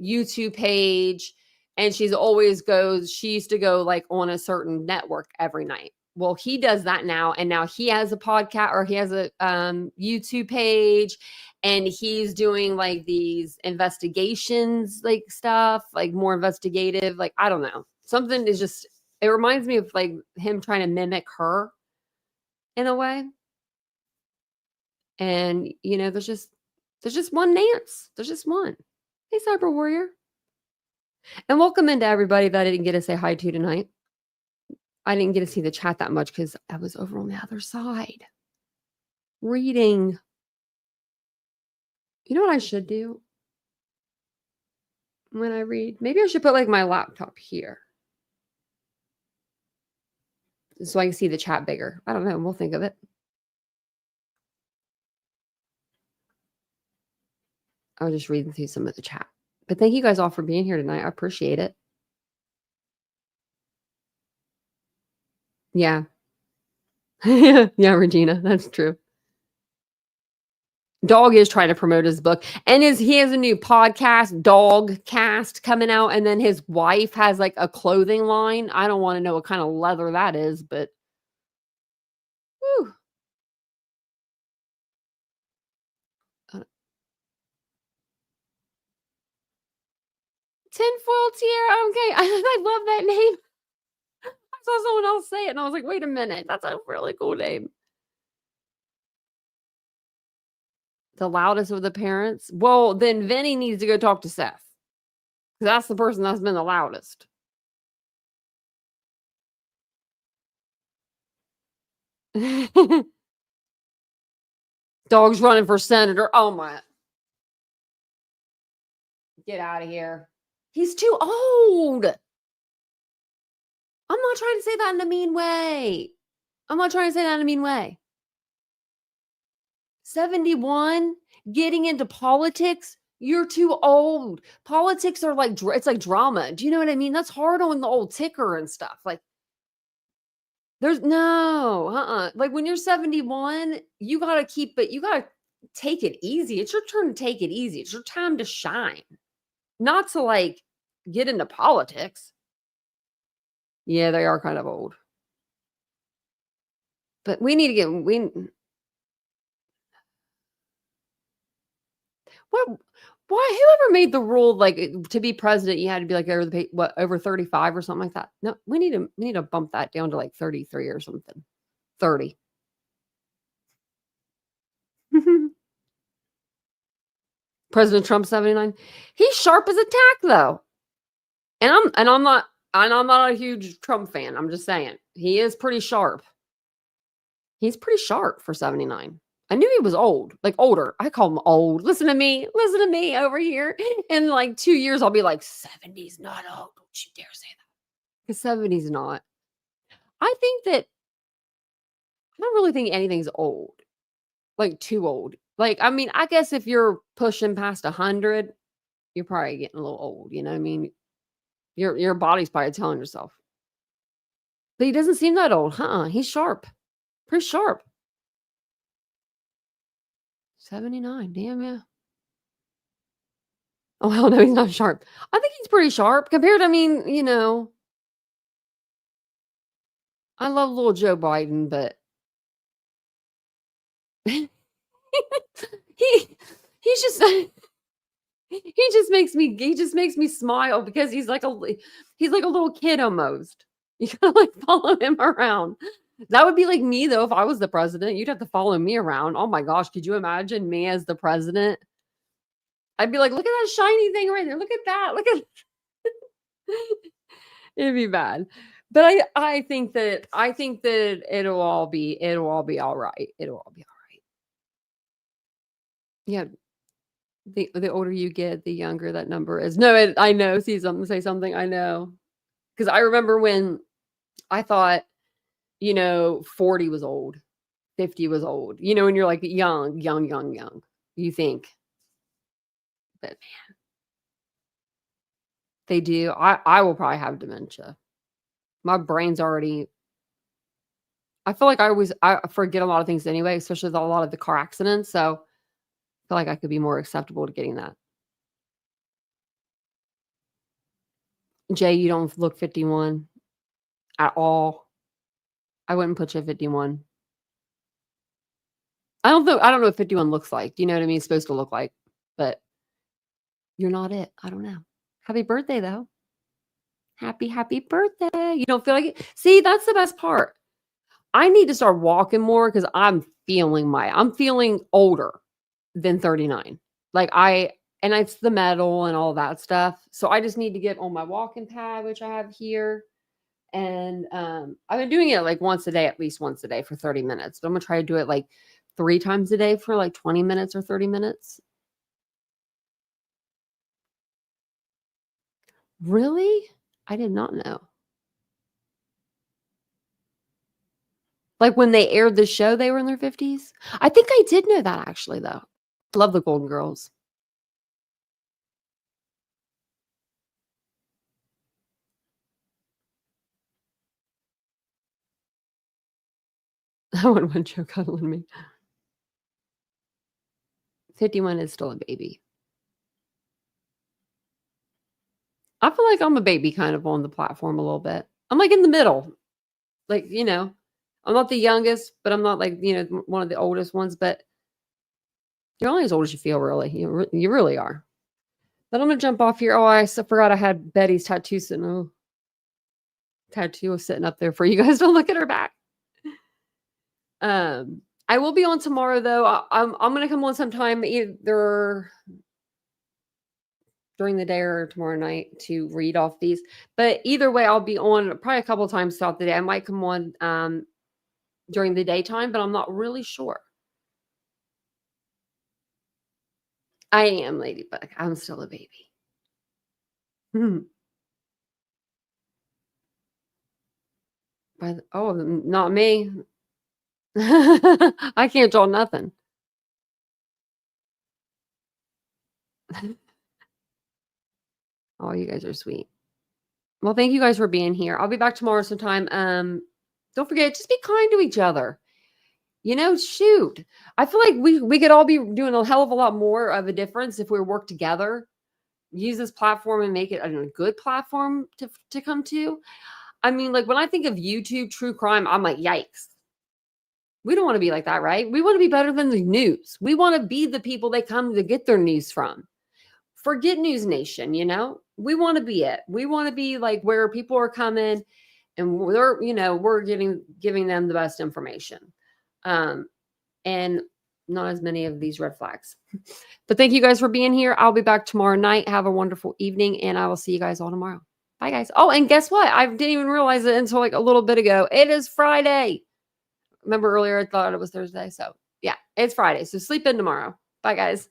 YouTube page, and she used to go like on a certain network every night. Well, he does that now, and now he has a podcast, or he has a YouTube page, and he's doing like these investigations, like stuff, like more investigative. Like, I don't know. Something is just, it reminds me of like him trying to mimic her in a way. And, there's just one Nance. There's just one. Hey, Cyber Warrior. And welcome into everybody that I didn't get to say hi to tonight. I didn't get to see the chat that much because I was over on the other side reading. You know what I should do when I read? Maybe I should put like my laptop here so I can see the chat bigger. I don't know. We'll think of it. I was just reading through some of the chat. But thank you guys all for being here tonight. I appreciate it. Yeah. Yeah, Regina. That's true. Dog is trying to promote his book. And he has a new podcast, Dog Cast, coming out. And then his wife has like a clothing line. I don't want to know what kind of leather that is, but whew. Tinfoil Tiara. Okay. I love that name. I saw someone else say it and I was like, wait a minute. That's a really cool name. The loudest of the parents. Well, then Vinny needs to go talk to Seth. That's the person that's been the loudest. Dog's running for senator. Oh my. Get out of here. He's too old. I'm not trying to say that in a mean way. 71, getting into politics, you're too old. Politics are like, it's like drama. Do you know what I mean? That's hard on the old ticker and stuff. Like, there's no, like when you're 71, you got to take it easy. It's your turn to take it easy. It's your time to shine, not to like get into politics. Yeah, they are kind of old. But we need to whoever made the rule, like to be president, you had to be like over 35 or something like that. No, we need to bump that down to like 33 or something. 30. President Trump 79. He's sharp as a tack though. And I'm not a huge Trump fan. I'm just saying he is pretty sharp. He's pretty sharp for 79. I knew he was old, like older. I call him old. Listen to me over here. In like 2 years, I'll be like, 70's not old. Don't you dare say that. Because 70's not. I don't really think anything's old. Like too old. Like, I mean, I guess if you're pushing past 100, you're probably getting a little old. You know what I mean? Your body's probably telling yourself. But he doesn't seem that old. He's sharp. Pretty sharp. 79. Damn, yeah. Oh, hell no, he's not sharp. I think he's pretty sharp compared to, I love little Joe Biden, but he he's just he just makes me smile because he's like a little kid almost. You gotta like follow him around. That would be like me though if I was the president. You'd have to follow me around. Oh my gosh, could you imagine me as the president? I'd be like, look at that shiny thing right there. Look at that. Look at it'd be bad. But I think that it'll all be all right. It'll all be all right. Yeah. The older you get, the younger that number is. No, I know. Say something. I know. Because I remember when I thought, 40 was old, 50 was old. When you're like young. You think. But man, they do. I will probably have dementia. My brain's already. I feel like I forget a lot of things anyway, especially with a lot of the car accidents. So I feel like I could be more acceptable to getting that. Jay, you don't look 51 at all. I wouldn't put you at 51. I don't know what 51 looks like. Do you know what I mean? It's supposed to look like, but you're not it. I don't know. Happy birthday though. Happy birthday. You don't feel like it? See, that's the best part. I need to start walking more because I'm feeling older than 39. And it's the metal and all that stuff. So I just need to get on my walking pad, which I have here. And I've been doing it like at least once a day for 30 minutes. But I'm going to try to do it like 3 times a day for like 20 minutes or 30 minutes. Really? I did not know. Like when they aired the show, they were in their 50s. I think I did know that actually, though. Love the Golden Girls. I wouldn't want Joe cuddling me. 51 is still a baby. I feel like I'm a baby kind of on the platform a little bit. I'm like in the middle. Like, I'm not the youngest, but I'm not like, one of the oldest ones, but you're only as old as you feel, really. You really are. But I'm going to jump off here. Oh, I forgot I had Betty's tattoo sitting up there for you guys to look at her back. I will be on tomorrow though. I'm going to come on sometime either during the day or tomorrow night to read off these. But either way, I'll be on probably a couple of times throughout the day. I might come on during the daytime, but I'm not really sure. I am Ladybug. I'm still a baby. Not me. I can't draw nothing. Oh, you guys are sweet. Well, thank you guys for being here. I'll be back tomorrow sometime. Don't forget, just be kind to each other. Shoot. I feel like we could all be doing a hell of a lot more of a difference if we work together. Use this platform and make it a good platform to come to. I mean, like when I think of YouTube true crime, I'm like, yikes. We don't want to be like that, right? We want to be better than the news. We want to be the people they come to get their news from. Forget News Nation, we want to be it. We want to be like where people are coming and we're giving them the best information. And not as many of these red flags. But thank you guys for being here. I'll be back tomorrow night. Have a wonderful evening, and I will see you guys all tomorrow. Bye, guys. Oh, and guess what? I didn't even realize it until like a little bit ago. It is Friday. Remember earlier I thought it was Thursday. So yeah, it's Friday. So sleep in tomorrow. Bye, guys.